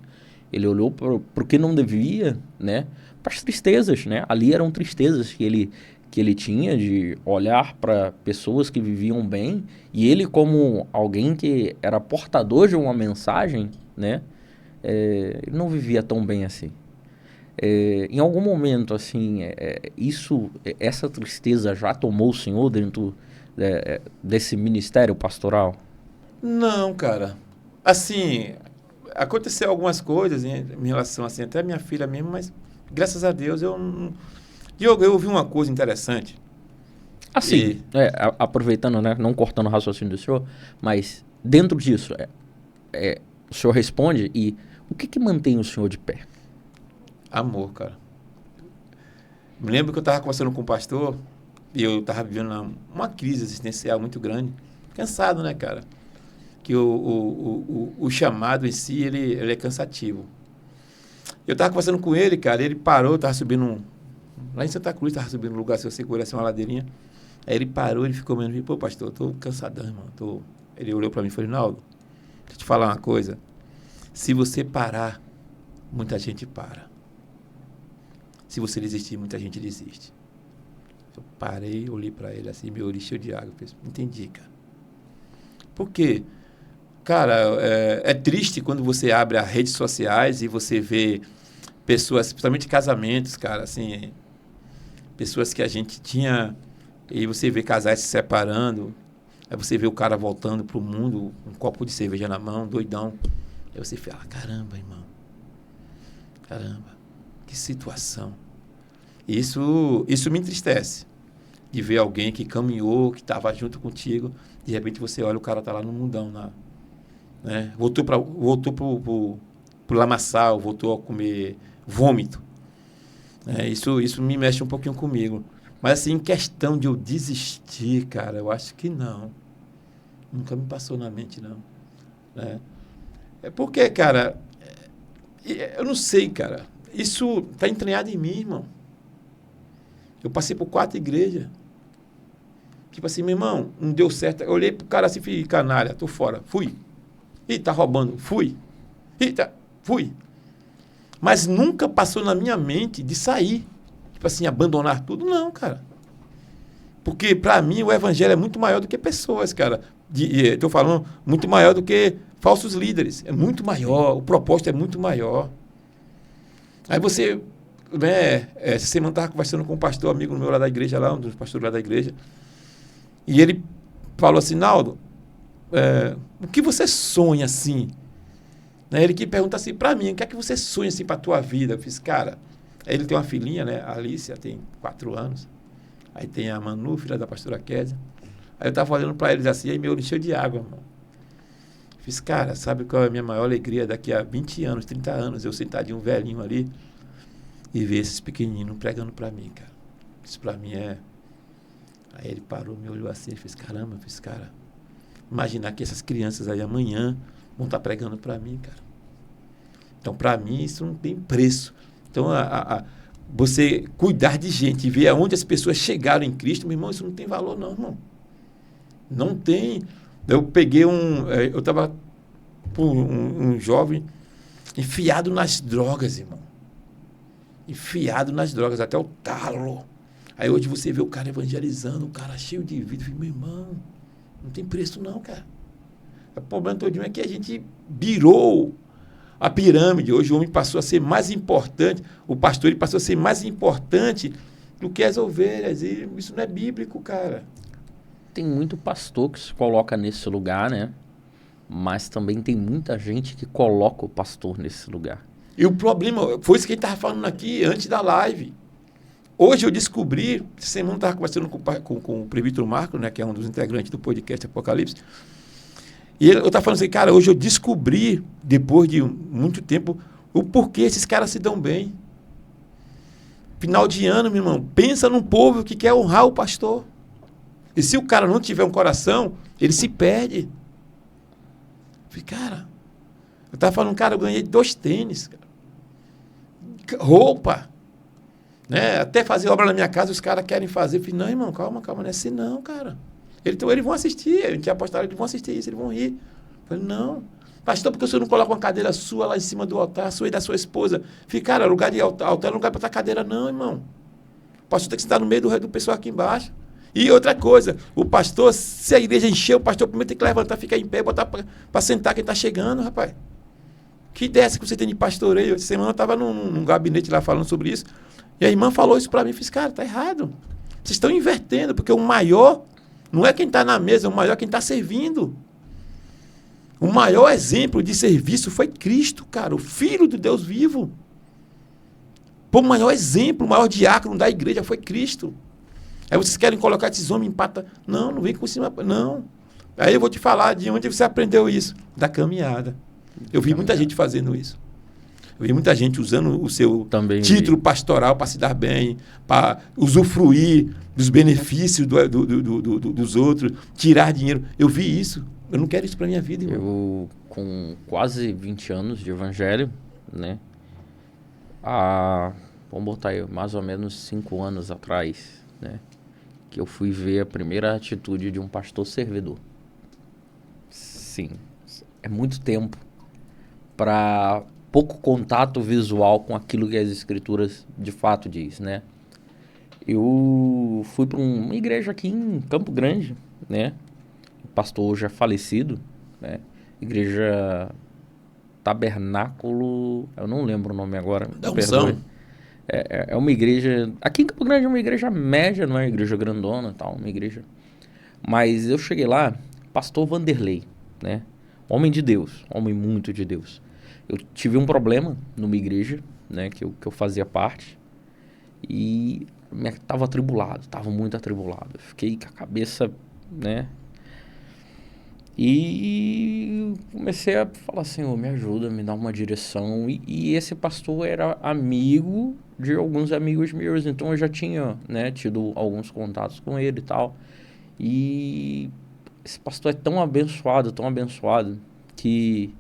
ele olhou para o que não devia, né, para as tristezas, né, ali eram tristezas que ele tinha de olhar para pessoas que viviam bem, e ele como alguém que era portador de uma mensagem, né, ele não vivia tão bem assim. Em algum momento, assim, essa tristeza já tomou o senhor dentro desse ministério pastoral? Não, cara. Assim, aconteceu algumas coisas em relação, assim, até a minha filha mesmo, mas graças a Deus eu não... Diogo, eu ouvi uma coisa interessante. Assim, aproveitando, né, não cortando o raciocínio do senhor, mas dentro disso, o senhor responde e o que mantém o senhor de pé? Amor, cara. Me lembro que eu estava conversando com um pastor e eu estava vivendo uma crise existencial muito grande. Cansado, né, cara? Que o chamado em si, ele é cansativo. Eu estava conversando com ele, cara, ele parou, estava subindo... Lá em Santa Cruz, estava subindo um lugar, se eu seguro assim, uma ladeirinha. Aí ele parou, ele ficou meio, pô, pastor, eu tô cansadão, irmão. Ele olhou para mim e falou, Rinaldo, deixa eu te falar uma coisa. Se você parar, muita gente para. Se você desistir, muita gente desiste. Eu parei, olhei para ele assim, meu olho cheio de água. Pensei, entendi, cara. Por quê? Cara, é triste quando você abre as redes sociais e você vê pessoas, principalmente casamentos, cara, assim... Pessoas que a gente tinha, e você vê casais se separando, aí você vê o cara voltando pro mundo, um copo de cerveja na mão, doidão. Aí você fala, caramba, irmão. Caramba, que situação. E isso me entristece, de ver alguém que caminhou, que estava junto contigo, de repente você olha, o cara tá lá no mundão, né? Voltou pro lamaçal, voltou a comer vômito. Isso me mexe um pouquinho comigo. Mas, assim, em questão de eu desistir, cara, eu acho que não. Nunca me passou na mente, não. Né? É porque, cara, eu não sei, cara. Isso tá entranhado em mim, irmão. Eu passei por 4 igrejas. Tipo assim, meu irmão, não deu certo. Eu olhei pro cara assim, falei, canalha, tô fora. Fui. Ih, tá roubando. Fui. Ih, tá. Fui. Mas nunca passou na minha mente de sair. Tipo assim, abandonar tudo. Não, cara. Porque, para mim, o evangelho é muito maior do que pessoas, cara. Estou falando muito maior do que falsos líderes. É muito maior. O propósito é muito maior. Aí você... Né, essa semana eu estava conversando com um pastor amigo meu lá da igreja, lá, um dos pastores lá da igreja. E ele falou assim, Naldo, o que você sonha assim? Né, ele que pergunta assim para mim, o que é que você sonha assim para a tua vida? Eu fiz, cara... Ele tem uma filhinha, né? A Alicia, tem 4 anos. Aí tem a Manu, filha da pastora Kézia. Aí eu estava olhando para eles assim, aí meu olho encheu de água, irmão. Fiz, cara, sabe qual é a minha maior alegria daqui a 20 anos, 30 anos, eu sentadinho, um velhinho ali, e ver esses pequeninos pregando para mim, cara. Isso para mim é... Aí ele parou, me olhou assim, fez, caramba, fiz, cara, imaginar que essas crianças aí amanhã vão estar pregando para mim, cara. Então, para mim, isso não tem preço. Então, você cuidar de gente e ver aonde as pessoas chegaram em Cristo, meu irmão, isso não tem valor não, irmão. Não tem. Eu peguei eu estava com um jovem enfiado nas drogas, irmão. Enfiado nas drogas, até o talo. Aí hoje você vê o cara evangelizando, o cara cheio de vida. Eu falei, meu irmão, não tem preço não, cara. O problema todinho é que a gente virou a pirâmide. Hoje o homem passou a ser mais importante, o pastor ele passou a ser mais importante do que as ovelhas. E isso não é bíblico, cara. Tem muito pastor que se coloca nesse lugar, né? Mas também tem muita gente que coloca o pastor nesse lugar. E o problema, foi isso que ele estava falando aqui antes da live. Hoje eu descobri, essa semana eu estava conversando com o presbítero Marco, né, que é um dos integrantes do podcast Apocalipse, e eu estava falando assim, cara, hoje eu descobri, depois de muito tempo, o porquê esses caras se dão bem. Final de ano, meu irmão, pensa num povo que quer honrar o pastor. E se o cara não tiver um coração, ele se perde. Falei, cara, eu estava falando, cara, eu ganhei 2 tênis, cara. Roupa. Né? Até fazer obra na minha casa, os caras querem fazer. Eu falei, não, irmão, calma, não é assim não, cara. Então, eles vão assistir, a gente tinha apostado, eles vão assistir isso, eles vão rir. Eu falei, não. Pastor, porque o senhor não coloca uma cadeira sua lá em cima do altar, sua e da sua esposa? Falei, cara, lugar de altar não é lugar para botar cadeira, não, irmão. O pastor tem que estar no meio do pessoal aqui embaixo. E outra coisa, o pastor, se a igreja encher, o pastor primeiro tem que levantar, ficar em pé, botar para sentar quem está chegando, rapaz. Que ideia essa que você tem de pastoreio? Essa semana eu estava num gabinete lá falando sobre isso, e a irmã falou isso para mim, eu fiz, cara, tá errado. Vocês estão invertendo, porque o maior não é quem está na mesa, o maior é quem está servindo. O maior exemplo de serviço foi Cristo, cara, o Filho de Deus vivo. O maior exemplo, o maior diácono da igreja foi Cristo. Aí vocês querem colocar esses homens em pata. Não, não vem com cima, não. Aí eu vou te falar de onde você aprendeu isso. Da caminhada. Eu vi muita gente fazendo isso. Eu vi muita gente usando o seu título pastoral para se dar bem, para usufruir dos benefícios dos outros, tirar dinheiro. Eu vi isso. Eu não quero isso para minha vida, irmão. Eu, com quase 20 anos de evangelho, né? Vamos botar aí, mais ou menos 5 anos atrás, né? Que eu fui ver a primeira atitude de um pastor servidor. Sim, é muito tempo para pouco contato visual com aquilo que as escrituras de fato diz, né? Eu fui para uma igreja aqui em Campo Grande, né? O pastor já falecido, né? Igreja Tabernáculo, eu não lembro o nome agora. Da Unção. É uma igreja... Aqui em Campo Grande é uma igreja média, não é uma igreja grandona e tal, uma igreja... Mas eu cheguei lá, pastor Vanderlei, né? Homem de Deus, homem muito de Deus. Eu tive um problema numa igreja, né? Que eu fazia parte. E estava atribulado, estava muito atribulado. Fiquei com a cabeça, né? E comecei a falar, Senhor, me ajuda, me dá uma direção. E esse pastor era amigo de alguns amigos meus, então eu já tinha, né, tido alguns contatos com ele e tal. E esse pastor é tão abençoado, que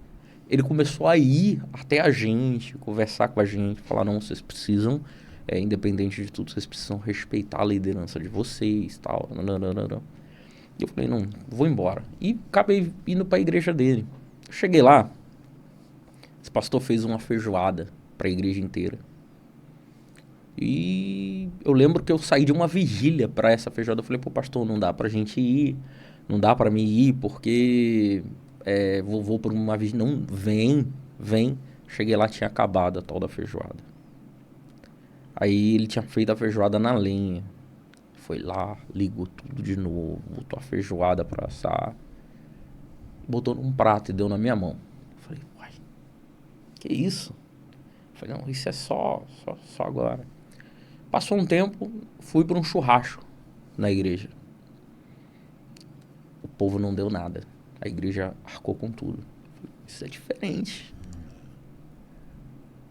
ele começou a ir até a gente, conversar com a gente, falar, não, vocês precisam, independente de tudo, vocês precisam respeitar a liderança de vocês e tal. E eu falei, não, vou embora. E acabei indo para a igreja dele. Eu cheguei lá, esse pastor fez uma feijoada para a igreja inteira. E eu lembro que eu saí de uma vigília para essa feijoada. Eu falei, pô, pastor, não dá pra gente ir, não dá pra mim ir, porque vou por uma vigília. Não, vem. Cheguei lá, tinha acabado a tal da feijoada. Aí ele tinha feito a feijoada na lenha. Foi lá, ligou tudo de novo, botou a feijoada pra assar, botou num prato e deu na minha mão. Eu falei, uai, que isso? Eu falei, não, isso é só agora. Passou um tempo, fui para um churrasco na igreja. O povo não deu nada. A igreja arcou com tudo. Isso é diferente.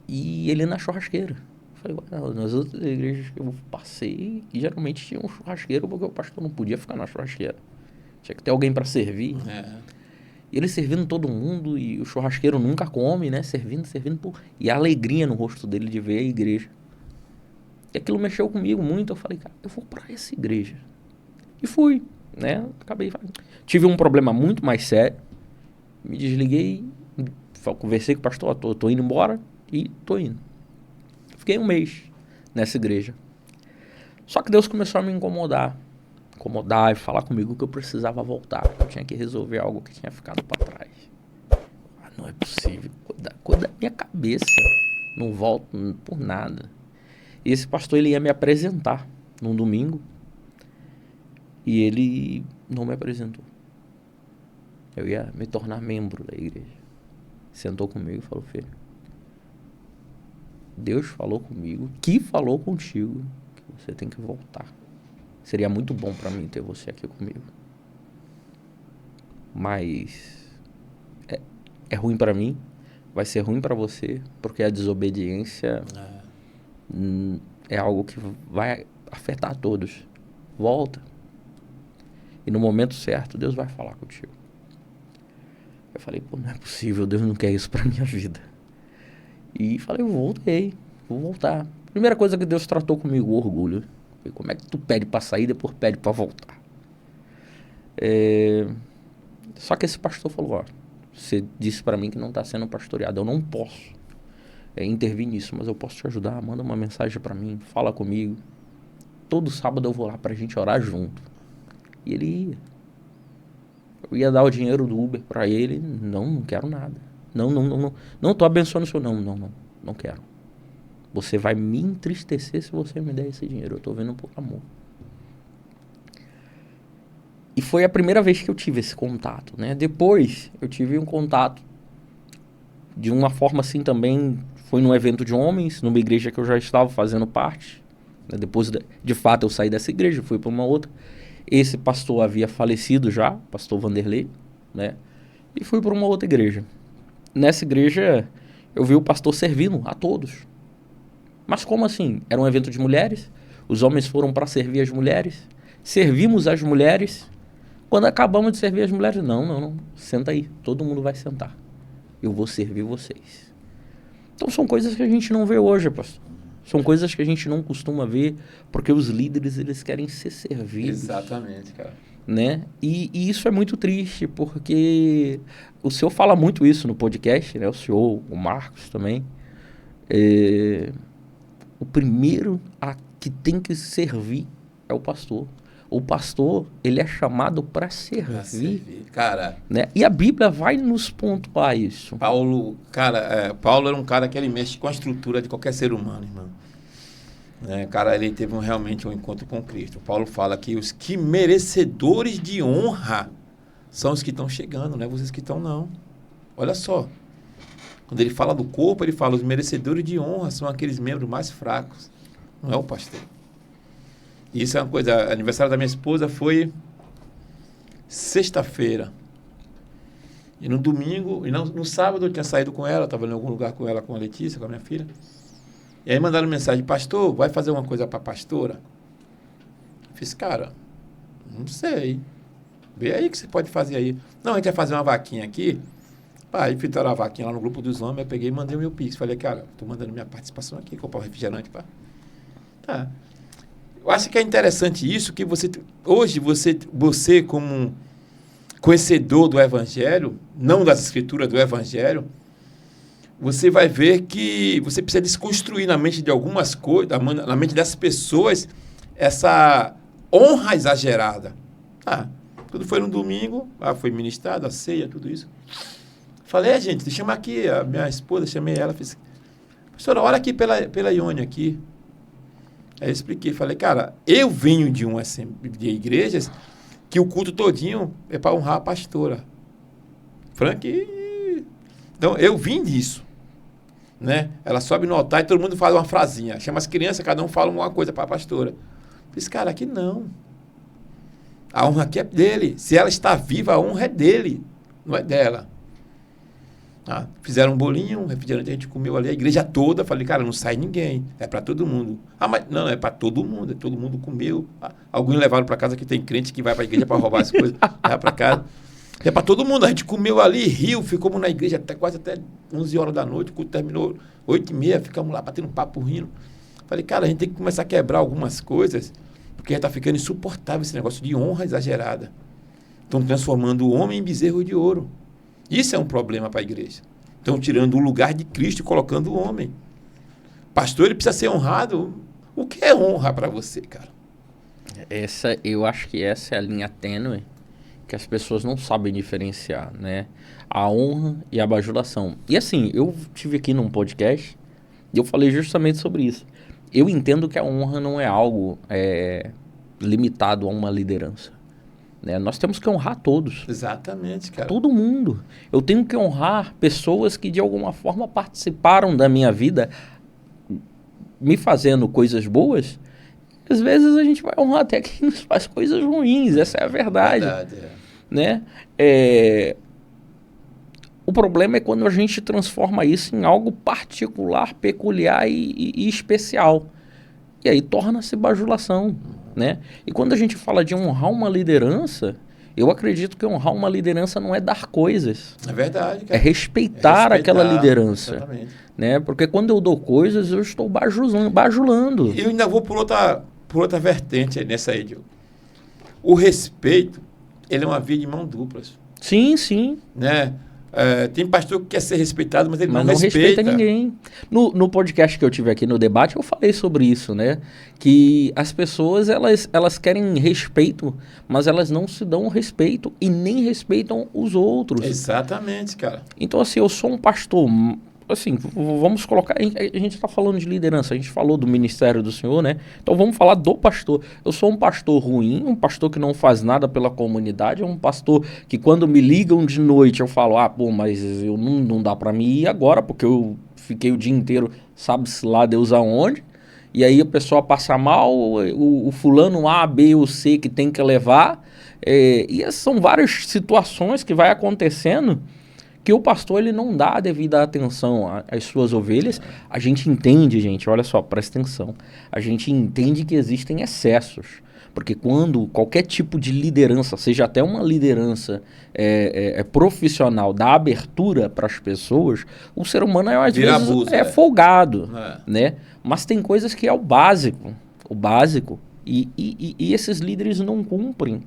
E ele na churrasqueira. Falei, nas outras igrejas que eu passei, geralmente tinha um churrasqueiro, porque o pastor não podia ficar na churrasqueira. Tinha que ter alguém para servir. E ele servindo todo mundo, e o churrasqueiro nunca come, né? Servindo. E a alegria no rosto dele de ver a igreja. E aquilo mexeu comigo muito. Eu falei, cara, eu vou para essa igreja. E fui, né? Tive um problema muito mais sério. Me desliguei, conversei com o pastor, tô indo embora e tô indo. Fiquei um mês nessa igreja. Só que Deus começou a me incomodar e falar comigo que eu precisava voltar, que eu tinha que resolver algo que tinha ficado para trás. Não é possível, cuida da minha cabeça, não volto por nada. E esse pastor, ele ia me apresentar num domingo e ele não me apresentou. Eu ia me tornar membro da igreja. Sentou comigo e falou, filho, Deus falou comigo, que falou contigo, que você tem que voltar. Seria muito bom para mim ter você aqui comigo. Mas é ruim para mim, vai ser ruim para você, porque a desobediência é algo que vai afetar todos. Volta. E no momento certo, Deus vai falar contigo. Eu falei, pô, não é possível, Deus não quer isso pra minha vida. E falei, vou voltar. Primeira coisa que Deus tratou comigo, o orgulho. Falei, como é que tu pede pra sair, depois pede pra voltar? Só que esse pastor falou, ó, você disse pra mim que não tá sendo pastoreado, eu não posso intervir nisso, mas eu posso te ajudar, manda uma mensagem pra mim, fala comigo. Todo sábado eu vou lá pra gente orar junto. E ele ia. Eu ia dar o dinheiro do Uber pra ele. Não quero nada. Não tô abençoando o senhor. Não quero. Você vai me entristecer se você me der esse dinheiro. Eu tô vendo por amor. E foi a primeira vez que eu tive esse contato, né? Depois eu tive um contato de uma forma assim também. Foi num evento de homens, numa igreja que eu já estava fazendo parte. Né? Depois, de fato, eu saí dessa igreja, fui para uma outra. Esse pastor havia falecido já, pastor Vanderlei, né? E fui para uma outra igreja. Nessa igreja, eu vi o pastor servindo a todos. Mas como assim? Era um evento de mulheres, os homens foram para servir as mulheres, servimos as mulheres. Quando acabamos de servir as mulheres, não, senta aí, todo mundo vai sentar. Eu vou servir vocês. Então são coisas que a gente não vê hoje, pastor. São coisas que a gente não costuma ver, porque os líderes, eles querem ser servidos. Exatamente, cara. Né? E isso é muito triste, porque o senhor fala muito isso no podcast, né? O senhor, o Marcos também. O primeiro que tem que servir é o pastor. O pastor, ele é chamado para servir. Cara. Né? E a Bíblia vai nos pontuar isso. Paulo era um cara que ele mexe com a estrutura de qualquer ser humano, irmão. Cara, ele teve realmente um encontro com Cristo. Paulo fala que os que merecedores de honra são os que estão chegando, não é vocês que estão, não. Olha só. Quando ele fala do corpo, ele fala os merecedores de honra são aqueles membros mais fracos. Não é o pastor. Isso é uma coisa... Aniversário da minha esposa foi sexta-feira. E no domingo... E no sábado eu tinha saído com ela, estava em algum lugar com ela, com a Letícia, com a minha filha. E aí mandaram mensagem, pastor, vai fazer uma coisa para a pastora? Eu fiz, cara, não sei. Vê aí o que você pode fazer aí. Não, a gente vai fazer uma vaquinha aqui. Aí fizeram a vaquinha lá no grupo dos homens, eu peguei e mandei o meu Pix. Falei, cara, tô mandando minha participação aqui, comprar um refrigerante, pá. Tá. Eu acho que é interessante isso, que hoje você como um conhecedor do Evangelho, não das Escrituras, do Evangelho, você vai ver que você precisa desconstruir na mente de algumas coisas, na mente das pessoas, essa honra exagerada. Tudo foi no domingo, foi ministrado, a ceia, tudo isso. Falei, gente, chama aqui a minha esposa, chamei ela, fiz, pastora, ora aqui pela Ione aqui. Aí eu expliquei, falei, cara, eu venho de igrejas que o culto todinho é para honrar a pastora. Então, eu vim disso. Né? Ela sobe no altar e todo mundo fala uma frasinha. Chama as crianças, cada um fala uma coisa para a pastora. Fiz, cara, aqui não. A honra aqui é dele. Se ela está viva, a honra é dele, não é dela. Fizeram um bolinho, um refrigerante, a gente comeu ali, a igreja toda. Falei, cara, não sai ninguém, é para todo mundo. Mas não é para todo mundo, todo mundo comeu. Alguns levaram para casa, que tem crente que vai para a igreja para roubar as coisas, leva para casa. É para todo mundo, a gente comeu ali, riu, ficamos na igreja quase até 11 horas da noite, o culto terminou 8h30, ficamos lá batendo papo, rindo. Falei, cara, a gente tem que começar a quebrar algumas coisas, porque já está ficando insuportável esse negócio de honra exagerada. Estão transformando o homem em bezerro de ouro. Isso é um problema para a igreja. Estão tirando o lugar de Cristo e colocando o homem. Pastor, ele precisa ser honrado. O que é honra para você, cara? Eu acho que essa é a linha tênue que as pessoas não sabem diferenciar, né? A honra e a bajulação. E assim, eu tive aqui num podcast e eu falei justamente sobre isso. Eu entendo que a honra não é algo limitado a uma liderança. Né? Nós temos que honrar todos. Exatamente, cara. Todo mundo. Eu tenho que honrar pessoas que de alguma forma participaram da minha vida, me fazendo coisas boas. Às vezes a gente vai honrar até quem nos faz coisas ruins. Essa é a verdade. Né? O problema é quando a gente transforma isso em algo particular, peculiar e especial. E aí torna-se bajulação. Né? E quando a gente fala de honrar uma liderança, eu acredito que honrar uma liderança não é dar coisas. É verdade, cara. É respeitar aquela liderança. Exatamente. Né? Porque quando eu dou coisas, eu estou bajulando. E eu ainda vou por outra vertente nessa aí, Diogo. O respeito, ele é uma via de mão duplas. Sim, sim. Né? Tem pastor que quer ser respeitado, mas ele não respeita ninguém. No podcast que eu tive aqui no debate, eu falei sobre isso, né? Que as pessoas, elas querem respeito, mas elas não se dão respeito e nem respeitam os outros. Exatamente, cara. Então, assim, eu sou um pastor... Assim, vamos colocar... A gente está falando de liderança, a gente falou do ministério do Senhor, né? Então, vamos falar do pastor. Eu sou um pastor ruim, um pastor que não faz nada pela comunidade, um pastor que quando me ligam de noite, eu falo, mas eu não dá para mim ir agora, porque eu fiquei o dia inteiro, sabe-se lá Deus aonde, e aí a pessoa passa mal, o fulano A, B ou C que tem que levar, e essas são várias situações que vai acontecendo, que o pastor ele não dá a devida atenção às suas ovelhas. A gente entende, gente, olha só, presta atenção. A gente entende que existem excessos. Porque quando qualquer tipo de liderança, seja até uma liderança profissional, dá abertura para as pessoas, o ser humano às vezes abuso, folgado. Né? Mas tem coisas que é o básico. O básico. E esses líderes não cumprem.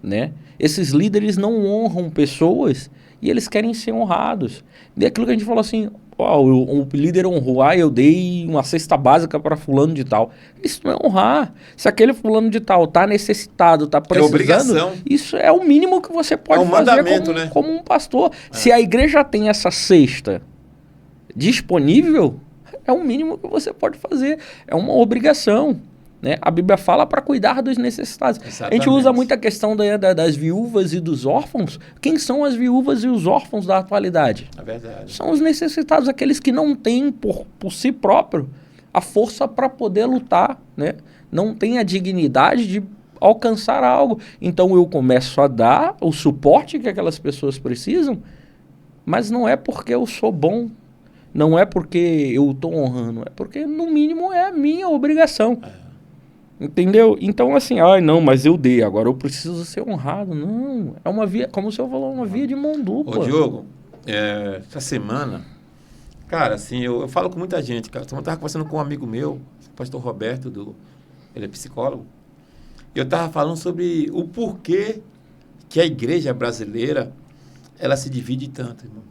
Né? Esses líderes não honram pessoas e eles querem ser honrados. E aquilo que a gente falou assim, o líder honrou, eu dei uma cesta básica para fulano de tal. Isso não é honrar. Se aquele fulano de tal está necessitado, está precisando, obrigação. Isso é o mínimo que você pode fazer como um pastor. Se a igreja tem essa cesta disponível, é o mínimo que você pode fazer. É uma obrigação. Né? A Bíblia fala para cuidar dos necessitados. Exatamente. A gente usa muito a questão das viúvas e dos órfãos. Quem são as viúvas e os órfãos da atualidade? É verdade. São os necessitados, aqueles que não têm por si próprio a força para poder lutar. Né? Não têm a dignidade de alcançar algo. Então eu começo a dar o suporte que aquelas pessoas precisam, mas não é porque eu sou bom. Não é porque eu estou honrando. É porque, no mínimo, é a minha obrigação. Entendeu? Então, assim, não, mas eu dei, agora eu preciso ser honrado. Não, é uma via, como o senhor falou, uma via de mão dupla. Ô, Diogo, essa semana, cara, assim, eu falo com muita gente, cara. Eu estava conversando com um amigo meu, o pastor Roberto, ele é psicólogo. E eu estava falando sobre o porquê que a igreja brasileira, ela se divide tanto, irmão.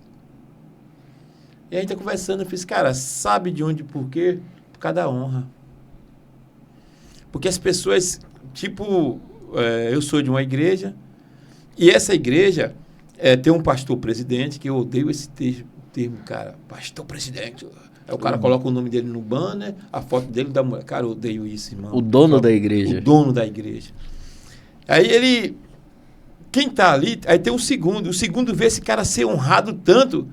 E a gente está conversando, eu fiz, cara, sabe de onde, por quê? Por causa da honra. Porque as pessoas, eu sou de uma igreja, e essa igreja tem um pastor presidente, que eu odeio esse termo, cara, pastor presidente. Aí o cara coloca o nome dele no banner, a foto dele da mulher. Cara, eu odeio isso, irmão. O dono da igreja. O dono da igreja. Aí quem tá ali, aí tem o segundo vê esse cara ser honrado tanto,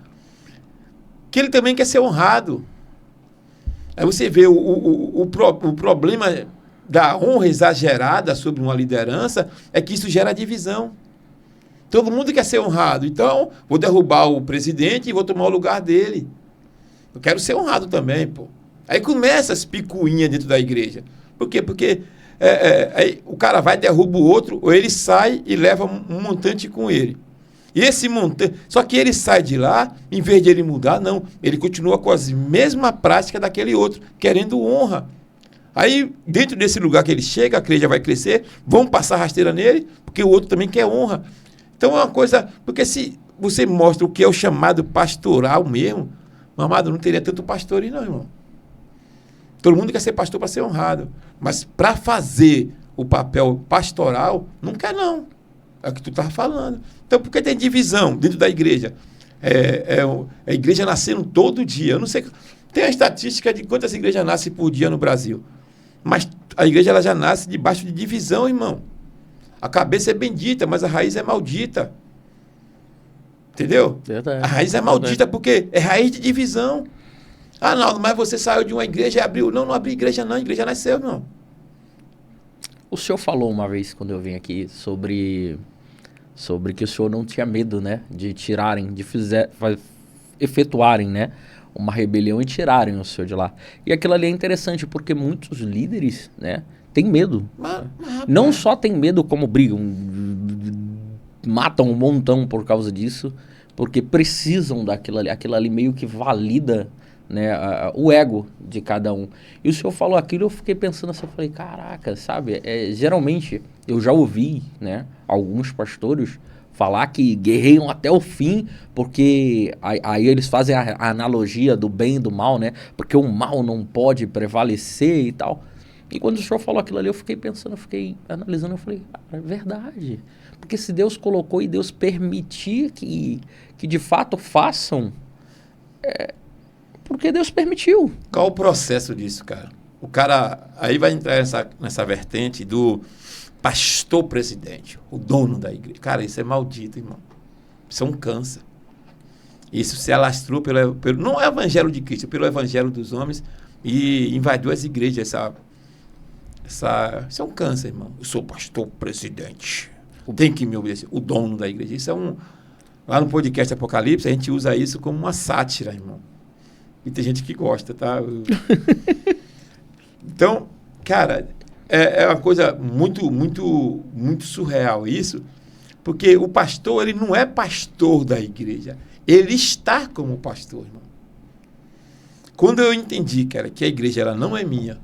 que ele também quer ser honrado. Aí você vê o problema da honra exagerada sobre uma liderança, é que isso gera divisão. Todo mundo quer ser honrado. Então, vou derrubar o presidente e vou tomar o lugar dele. Eu quero ser honrado também, pô. Aí começa as picuinhas dentro da igreja. Por quê? Porque aí o cara vai, derruba o outro, ou ele sai e leva um montante com ele. E esse montante... Só que ele sai de lá, em vez de ele mudar, não. Ele continua com as mesmas práticas daquele outro, querendo honra. Aí, dentro desse lugar que ele chega, a igreja vai crescer, vão passar rasteira nele, porque o outro também quer honra. Então, é uma coisa... Porque se você mostra o que é o chamado pastoral mesmo, meu amado, não teria tanto pastor aí não, irmão. Todo mundo quer ser pastor para ser honrado. Mas para fazer o papel pastoral, não quer não. É o que tu estava falando. Então, por que tem divisão dentro da igreja? A igreja nascendo todo dia. Eu não sei... Tem a estatística de quantas igrejas nascem por dia no Brasil. Mas a igreja ela já nasce debaixo de divisão, irmão. A cabeça é bendita, mas a raiz é maldita. Entendeu? Verdade. A raiz é maldita porque é raiz de divisão. Ah, não, mas você saiu de uma igreja e abriu. Não abri igreja não, a igreja nasceu, irmão. O senhor falou uma vez, quando eu vim aqui, sobre que o senhor não tinha medo, né? De tirarem, efetuarem, né? Uma rebelião e tirarem o senhor de lá. E aquilo ali é interessante, porque muitos líderes, né? Têm medo. Não só têm medo, como brigam, matam um montão por causa disso, porque precisam daquilo ali. Aquilo ali meio que valida, né, o ego de cada um. E o senhor falou aquilo, eu fiquei pensando assim, eu falei, caraca, sabe? Geralmente, eu já ouvi, né, alguns pastores falar que guerreiam até o fim, porque aí eles fazem a analogia do bem e do mal, né? Porque o mal não pode prevalecer e tal. E quando o senhor falou aquilo ali, eu fiquei pensando, eu fiquei analisando, eu falei, é verdade. Porque se Deus colocou e Deus permitir que de fato façam, porque Deus permitiu. Qual o processo disso, cara? O cara aí vai entrar nessa vertente do pastor presidente, o dono da igreja. Cara, isso é maldito, irmão. Isso é um câncer. Isso se alastrou pelo não é o evangelho de Cristo, pelo evangelho dos homens e invadiu as igrejas. Isso é um câncer, irmão. Eu sou pastor presidente. Tem que me obedecer. O dono da igreja. Isso é lá no podcast Apocalipse, a gente usa isso como uma sátira, irmão. E tem gente que gosta, tá? Então, cara, é uma coisa muito, muito, muito surreal isso, porque o pastor, ele não é pastor da igreja. Ele está como pastor, irmão. Quando eu entendi, cara, que a igreja ela não é minha,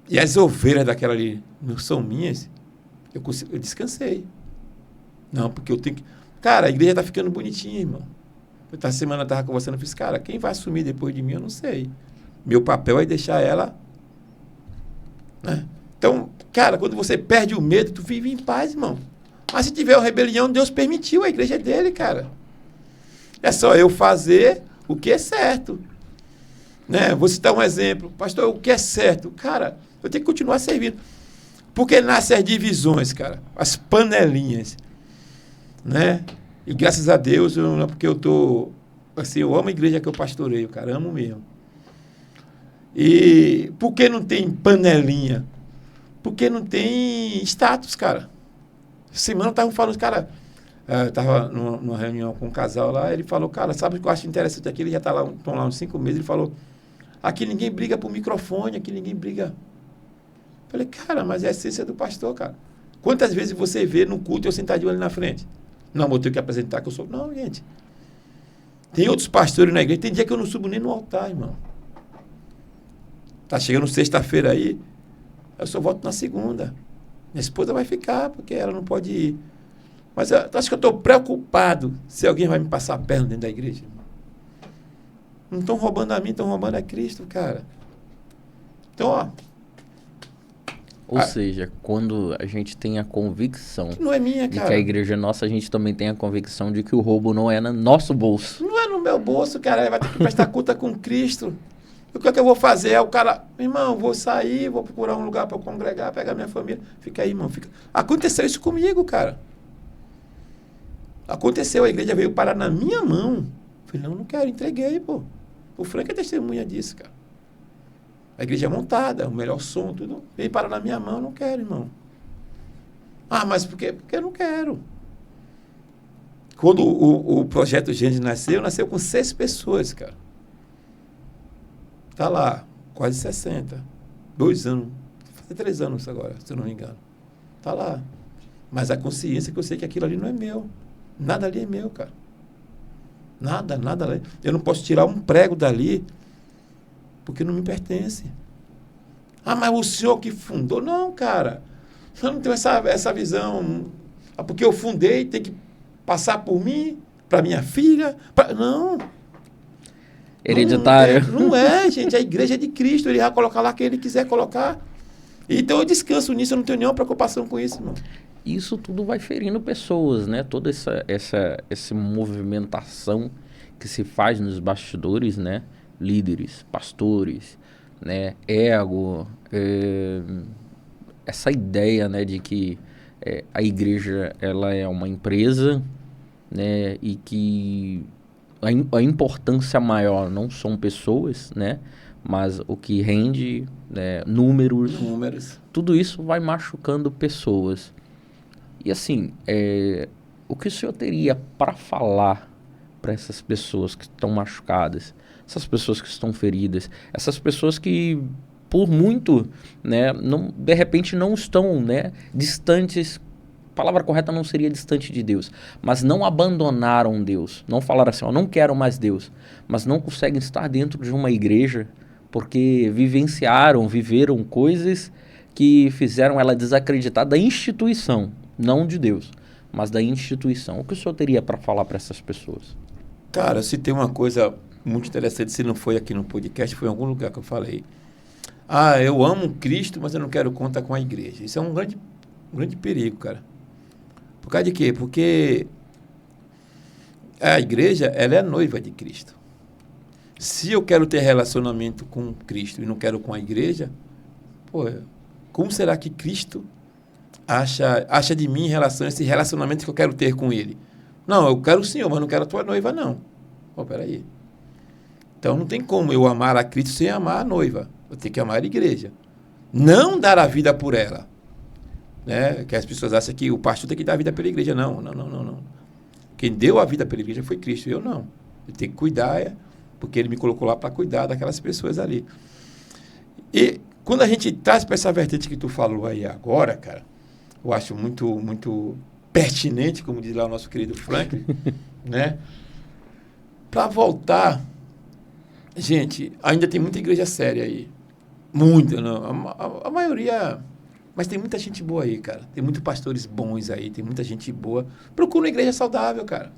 e as ovelhas daquela ali não são minhas, eu descansei. Não, porque eu tenho que... Cara, a igreja está ficando bonitinha, irmão. Essa semana eu estava conversando e fiz, cara, quem vai assumir depois de mim, eu não sei. Meu papel é deixar ela... Né? Então, cara, quando você perde o medo, tu vive em paz, irmão. Mas se tiver uma rebelião, Deus permitiu, a igreja é dele, cara. É só eu fazer o que é certo. Né? Vou citar um exemplo. Pastor, o que é certo? Cara, eu tenho que continuar servindo. Porque nascem as divisões, cara. As panelinhas. Né? E graças a Deus, não é porque eu tô... Assim, eu amo a igreja que eu pastoreio, cara. Amo mesmo. E por que não tem panelinha? Porque não tem status, cara. Semana estavam falando, cara... Estava numa reunião com um casal lá, ele falou, cara, sabe o que eu acho interessante aqui? Ele já estão lá uns 5 meses, ele falou, aqui ninguém briga por microfone, aqui ninguém briga. Falei, cara, mas é a essência do pastor, cara. Quantas vezes você vê no culto eu sentadinho ali na frente? Não, vou ter que apresentar que eu sou... Não, gente. Tem outros pastores na igreja, tem dia que eu não subo nem no altar, irmão. Tá chegando sexta-feira aí, Eu só volto na segunda. Minha esposa vai ficar, porque ela não pode ir. Mas eu acho que eu estou preocupado se alguém vai me passar a perna dentro da igreja. Não estão roubando a mim, estão roubando a Cristo, cara. Então, ó. Ou seja, quando a gente tem a convicção não é minha, de cara. que a igreja é nossa, a gente também tem a convicção de que o roubo não é no nosso bolso. Não é no meu bolso, cara. Vai ter que prestar conta com Cristo. O que é que eu vou fazer? É o cara, irmão, vou sair, vou procurar um lugar para eu congregar, pegar minha família. Fica aí, irmão. Fica. Aconteceu isso comigo, cara. Aconteceu, a igreja veio parar na minha mão. Falei, não quero, entreguei, pô. O Frank é testemunha disso, cara. A igreja é montada, o melhor som, tudo. Veio parar na minha mão, não quero, irmão. Ah, mas por quê? Porque eu não quero. Quando o projeto Gênesis nasceu com 6 pessoas, cara. Tá lá, quase 60. 2 anos. Vai fazer 3 anos agora, se eu não me engano. Tá lá. Mas a consciência que eu sei que aquilo ali não é meu. Nada ali é meu, cara. Nada ali. Eu não posso tirar um prego dali porque não me pertence. Ah, mas o senhor que fundou? Não, cara. Eu não tenho essa visão. Ah, porque eu fundei, tem que passar por mim, para minha filha. Não. Hereditário. Não é, gente. A igreja é de Cristo. Ele vai colocar lá quem ele quiser colocar. Então eu descanso nisso. Eu não tenho nenhuma preocupação com isso, irmão. Isso tudo vai ferindo pessoas, né? Toda essa movimentação que se faz nos bastidores, né? Líderes, pastores, né? Ego, essa ideia, né? De que a igreja ela é uma empresa, né? E que a importância maior não são pessoas, né? Mas o que rende, né? Números, tudo isso vai machucando pessoas. E assim, o que o senhor teria para falar para essas pessoas que estão machucadas, essas pessoas que estão feridas, essas pessoas que, por muito, né, de repente não estão, né, distantes, a palavra correta não seria distante de Deus, mas não abandonaram Deus, não falaram assim, não quero mais Deus, mas não conseguem estar dentro de uma igreja porque viveram coisas que fizeram ela desacreditar da instituição. Não de Deus, mas da instituição. O que o senhor teria para falar para essas pessoas? Cara, eu citei uma coisa muito interessante, se não foi aqui no podcast, foi em algum lugar que eu falei. Ah, eu amo Cristo, mas eu não quero contar com a igreja. Isso é um grande perigo, cara. Por causa de quê? Porque a igreja, ela é a noiva de Cristo. Se eu quero ter relacionamento com Cristo e não quero com a igreja, pô, como será que Cristo acha de mim em relação a esse relacionamento que eu quero ter com ele? Não, eu quero o Senhor, mas não quero a tua noiva, não. Pô, peraí. Então, não tem como eu amar a Cristo sem amar a noiva. Eu tenho que amar a igreja. Não dar a vida por ela. Né? Que as pessoas acham que o pastor tem que dar a vida pela igreja. Não. Quem deu a vida pela igreja foi Cristo, eu não. Eu tenho que cuidar, porque ele me colocou lá para cuidar daquelas pessoas ali. E quando a gente traz para essa vertente que tu falou aí agora, cara, eu acho muito, muito pertinente, como diz lá o nosso querido Frank, né? Para voltar, gente, ainda tem muita igreja séria aí. Muita, não. A maioria... Mas tem muita gente boa aí, cara. Tem muitos pastores bons aí, tem muita gente boa. Procura uma igreja saudável, cara.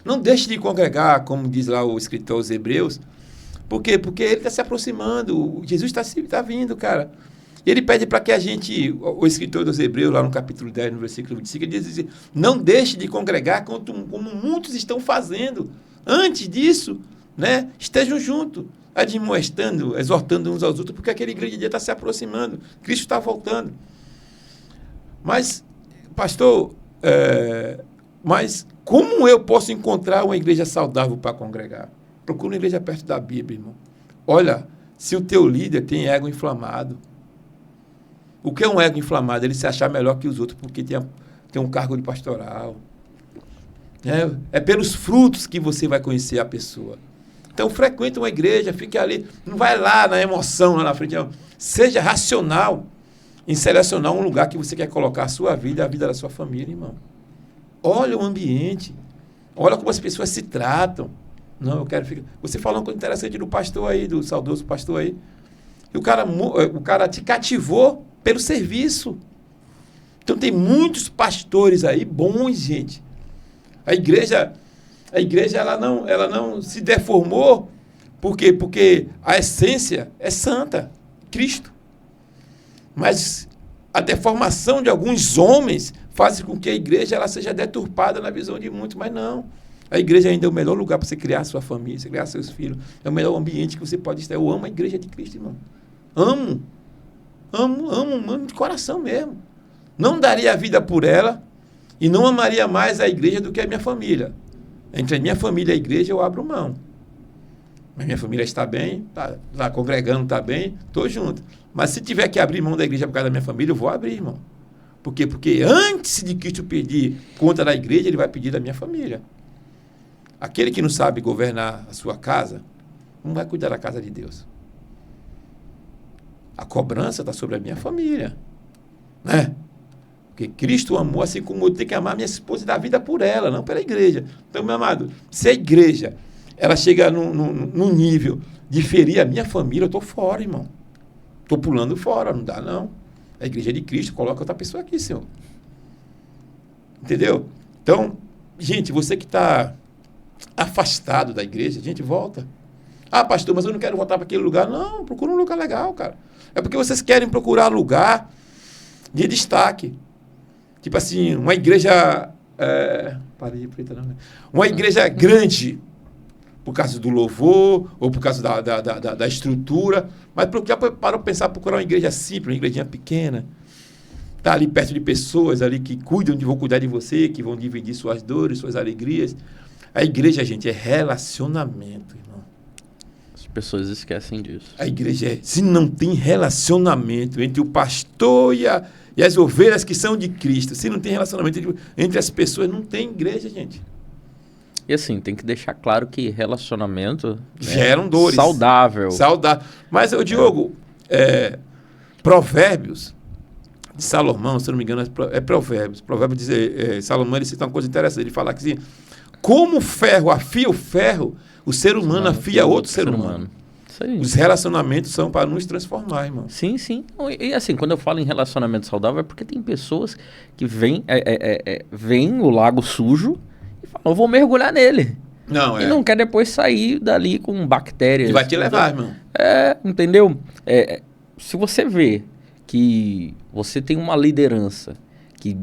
Não deixe de congregar, como diz lá o escritor aos Hebreus. Por quê? Porque ele está se aproximando. Jesus está vindo, cara. Ele pede para que a gente, o escritor dos Hebreus, lá no capítulo 10, no versículo 25, ele diz assim, não deixe de congregar como muitos estão fazendo. Antes disso, né, estejam juntos, admoestando, exortando uns aos outros, porque aquele grande dia está se aproximando. Cristo está voltando. Mas, pastor, mas como eu posso encontrar uma igreja saudável para congregar? Procura uma igreja perto da Bíblia, irmão. Olha, se o teu líder tem ego inflamado. O que é um ego inflamado? Ele se achar melhor que os outros porque tem um cargo de pastoral. É pelos frutos que você vai conhecer a pessoa. Então, frequenta uma igreja, fique ali. Não vai lá na emoção, lá na frente. Não. Seja racional em selecionar um lugar que você quer colocar a sua vida e a vida da sua família, irmão. Olha o ambiente. Olha como as pessoas se tratam. Não, eu quero ficar... Você falou uma coisa interessante do pastor aí, do saudoso pastor aí. E o cara te cativou pelo serviço. Então tem muitos pastores aí bons, gente. A igreja ela não se deformou. Por quê? Porque a essência é santa, Cristo. Mas a deformação de alguns homens faz com que a igreja ela seja deturpada na visão de muitos, mas não. A igreja ainda é o melhor lugar para você criar a sua família, você criar seus filhos. É o melhor ambiente que você pode estar. Eu amo a igreja de Cristo, irmão. Amo de coração mesmo. Não daria a vida por ela e não amaria mais a igreja do que a minha família. Entre a minha família e a igreja eu abro mão. Mas minha família está bem, está congregando, está bem, estou junto. Mas se tiver que abrir mão da igreja por causa da minha família, eu vou abrir, irmão. Por quê? Porque antes de Cristo pedir conta da igreja, ele vai pedir da minha família. Aquele que não sabe governar a sua casa, não vai cuidar da casa de Deus. A cobrança está sobre a minha família. Né? Porque Cristo amou assim como eu tenho que amar minha esposa e dar vida por ela, não pela igreja. Então, meu amado, se a igreja ela chega num nível de ferir a minha família, eu estou fora, irmão. Estou pulando fora, não dá não. A igreja de Cristo coloca outra pessoa aqui, Senhor. Entendeu? Então, gente, você que está afastado da igreja, gente, volta. Ah, pastor, mas eu não quero voltar para aquele lugar. Não, procura um lugar legal, cara. É porque vocês querem procurar lugar de destaque. Tipo assim, uma igreja... uma igreja grande, por causa do louvor, ou por causa da estrutura. Mas já parou pensar procurar uma igreja simples, uma igrejinha pequena. Tá ali perto de pessoas ali que vão cuidar de você, que vão dividir suas dores, suas alegrias. A igreja, gente, é relacionamento, irmão. As pessoas esquecem disso. A igreja se não tem relacionamento entre o pastor e as ovelhas que são de Cristo, se não tem relacionamento entre as pessoas, não tem igreja, gente. E assim, tem que deixar claro que relacionamento geram dores. Saudável. Mas, Diogo, Provérbios de Salomão, se não me engano, é Provérbios. Provérbios diz, Salomão, ele cita uma coisa interessante, ele fala que assim, como o ferro afia o ferro, o ser humano afia outro ser humano. Isso aí. Os relacionamentos são para nos transformar, irmão. Sim, sim. E assim, quando eu falo em relacionamento saudável, é porque tem pessoas que veem o lago sujo e falam, eu vou mergulhar nele. E não quer depois sair dali com bactérias. E vai te levar, irmão. Entendeu? Se você vê que você tem uma liderança que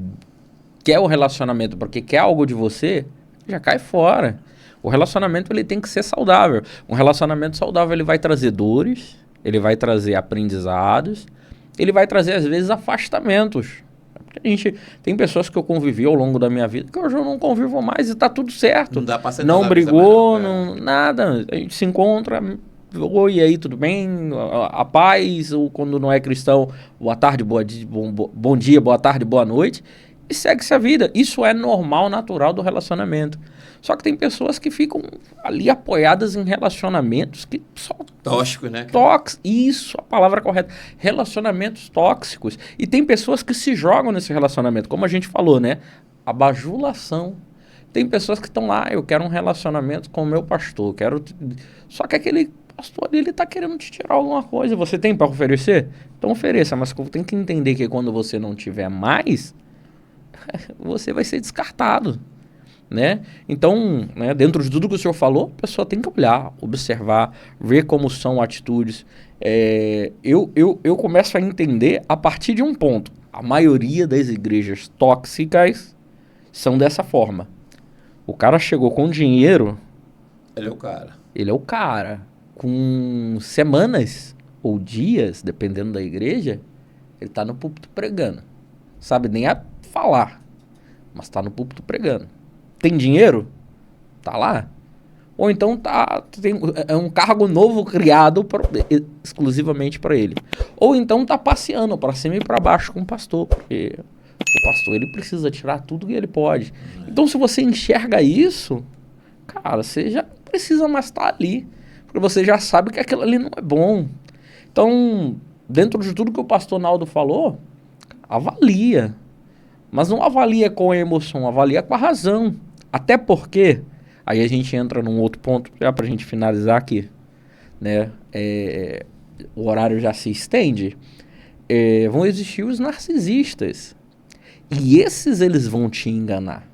quer o relacionamento porque quer algo de você, já cai fora. O relacionamento ele tem que ser saudável. Um relacionamento saudável ele vai trazer dores, ele vai trazer aprendizados, ele vai trazer às vezes afastamentos. Tem pessoas que eu convivi ao longo da minha vida que hoje eu não convivo mais e está tudo certo. Não dá pra sentar não brigou, nada. A gente se encontra, oi, aí, tudo bem? A paz, ou quando não é cristão, boa tarde, bom dia, boa tarde, boa noite. E segue-se a vida. Isso é normal, natural do relacionamento. Só que tem pessoas que ficam ali apoiadas em relacionamentos que só... Tóxicos, né? Isso, a palavra correta. Relacionamentos tóxicos. E tem pessoas que se jogam nesse relacionamento. Como a gente falou, né? A bajulação. Tem pessoas que estão lá, eu quero um relacionamento com o meu pastor. Só que aquele pastor ali, ele está querendo te tirar alguma coisa. Você tem para oferecer? Então ofereça. Mas tem que entender que quando você não tiver mais... você vai ser descartado, né? Então, né, dentro de tudo que o senhor falou, a pessoa tem que olhar, observar, ver como são atitudes. Eu começo a entender a partir de um ponto. A maioria das igrejas tóxicas são dessa forma. O cara chegou com dinheiro... Ele é o cara. Ele é o cara. Com semanas ou dias, dependendo da igreja, ele está no púlpito pregando. Sabe nem a falar, mas está no púlpito pregando. Tem dinheiro? Tá lá. Ou então é um cargo novo criado exclusivamente para ele. Ou então tá passeando para cima e para baixo com o pastor, porque o pastor ele precisa tirar tudo que ele pode. Então se você enxerga isso, cara, você já não precisa mais estar ali, porque você já sabe que aquilo ali não é bom. Então, dentro de tudo que o pastor Naldo falou, avalia. Mas não avalia com a emoção, avalia com a razão. Até porque, aí a gente entra num outro ponto, já pra gente finalizar aqui, né? O horário já se estende. vão existir os narcisistas. E esses eles vão te enganar.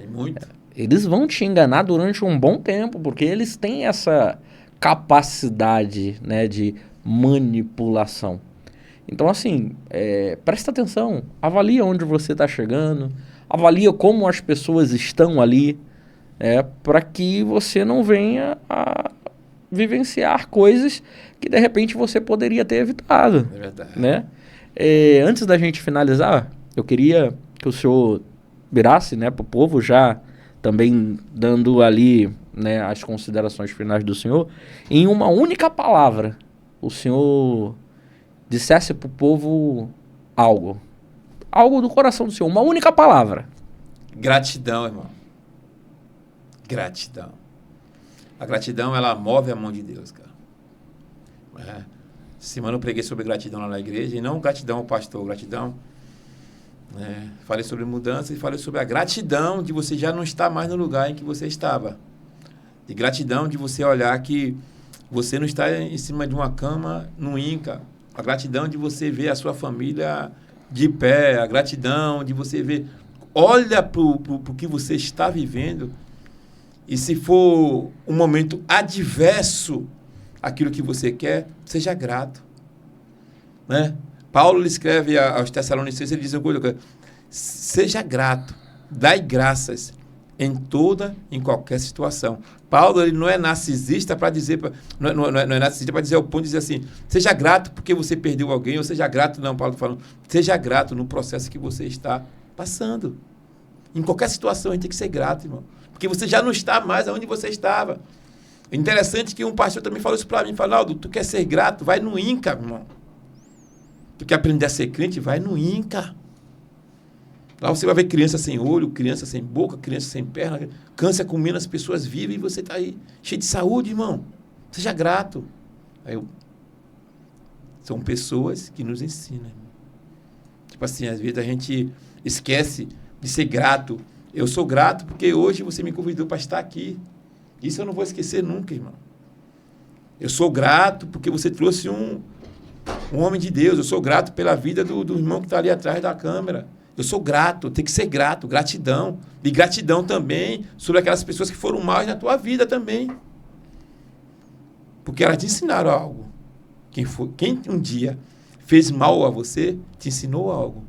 E muito. Eles vão te enganar durante um bom tempo, porque eles têm essa capacidade, né, de manipulação. Então, assim, presta atenção, avalia onde você está chegando, avalia como as pessoas estão ali, para que você não venha a vivenciar coisas que, de repente, você poderia ter evitado. É verdade. Né? Antes da gente finalizar, eu queria que o senhor virasse, né, para o povo, já também dando ali, né, as considerações finais do senhor, em uma única palavra, o senhor dissesse para o povo algo do coração do senhor, uma única palavra. Gratidão, irmão. Gratidão. A gratidão, ela move a mão de Deus, cara. Semana eu preguei sobre gratidão lá na igreja, e não gratidão ao pastor, gratidão. Falei sobre mudança e falei sobre a gratidão de você já não estar mais no lugar em que você estava. De gratidão de você olhar que você não está em cima de uma cama no Inca. A gratidão de você ver a sua família de pé. A gratidão de você ver... Olha para o que você está vivendo, e se for um momento adverso àquilo que você quer, seja grato. Né? Paulo escreve aos Tessalonicenses, ele diz: seja grato, dai graças em qualquer situação. Paulo, ele não é narcisista para dizer, não é narcisista para dizer ao ponto de dizer assim, seja grato porque você perdeu alguém, ou seja grato, não, Paulo está falando, seja grato no processo que você está passando. Em qualquer situação a gente tem que ser grato, irmão, porque você já não está mais onde você estava. É interessante que um pastor também falou isso para mim, falou: Aldo, tu quer ser grato? Vai no Inca, irmão. Tu quer aprender a ser crente? Vai no Inca. Lá você vai ver criança sem olho, criança sem boca, criança sem perna, câncer comendo, as pessoas vivem e você está aí cheio de saúde, irmão. Seja grato. São pessoas que nos ensinam. Irmão. Tipo assim, às vezes a gente esquece de ser grato. Eu sou grato porque hoje você me convidou para estar aqui. Isso eu não vou esquecer nunca, irmão. Eu sou grato porque você trouxe um homem de Deus. Eu sou grato pela vida do irmão que está ali atrás da câmera. Eu sou grato, tem que ser grato, gratidão. E gratidão também sobre aquelas pessoas que foram mal na tua vida também. Porque elas te ensinaram algo. Quem um dia fez mal a você, te ensinou algo.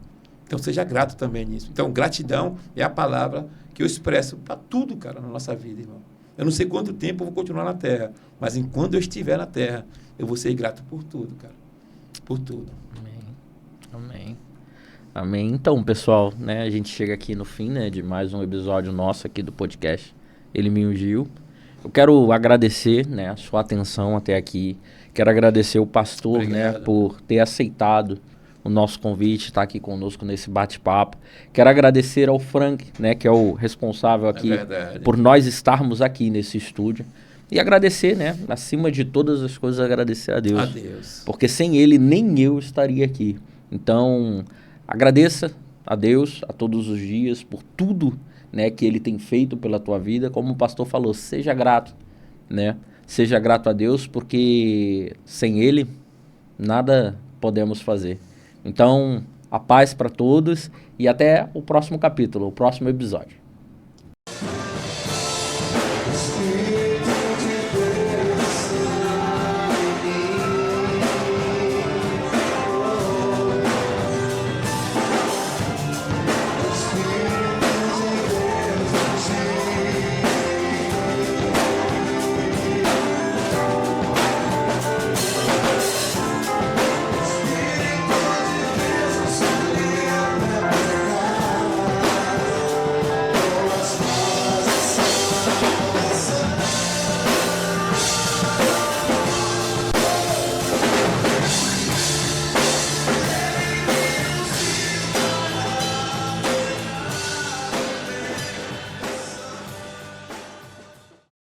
Então, seja grato também nisso. Então, gratidão é a palavra que eu expresso para tudo, cara, na nossa vida, irmão. Eu não sei quanto tempo eu vou continuar na Terra, mas enquanto eu estiver na Terra, eu vou ser grato por tudo, cara. Por tudo. Amém. Então, pessoal, né, a gente chega aqui no fim, né, de mais um episódio nosso aqui do podcast Ele Me Ungiu. Eu quero agradecer, né, a sua atenção até aqui. Quero agradecer o pastor, Obrigado. né, por ter aceitado o nosso convite, estar aqui conosco nesse bate-papo. Quero agradecer ao Frank, né, que é o responsável aqui por nós estarmos aqui nesse estúdio. E agradecer, né, acima de todas as coisas, agradecer a Deus. Porque sem ele, nem eu estaria aqui. Então, agradeça a Deus a todos os dias por tudo, né, que ele tem feito pela tua vida. Como o pastor falou, seja grato, né? Seja grato a Deus, porque sem ele, nada podemos fazer. Então, a paz para todos e até o próximo capítulo, o próximo episódio.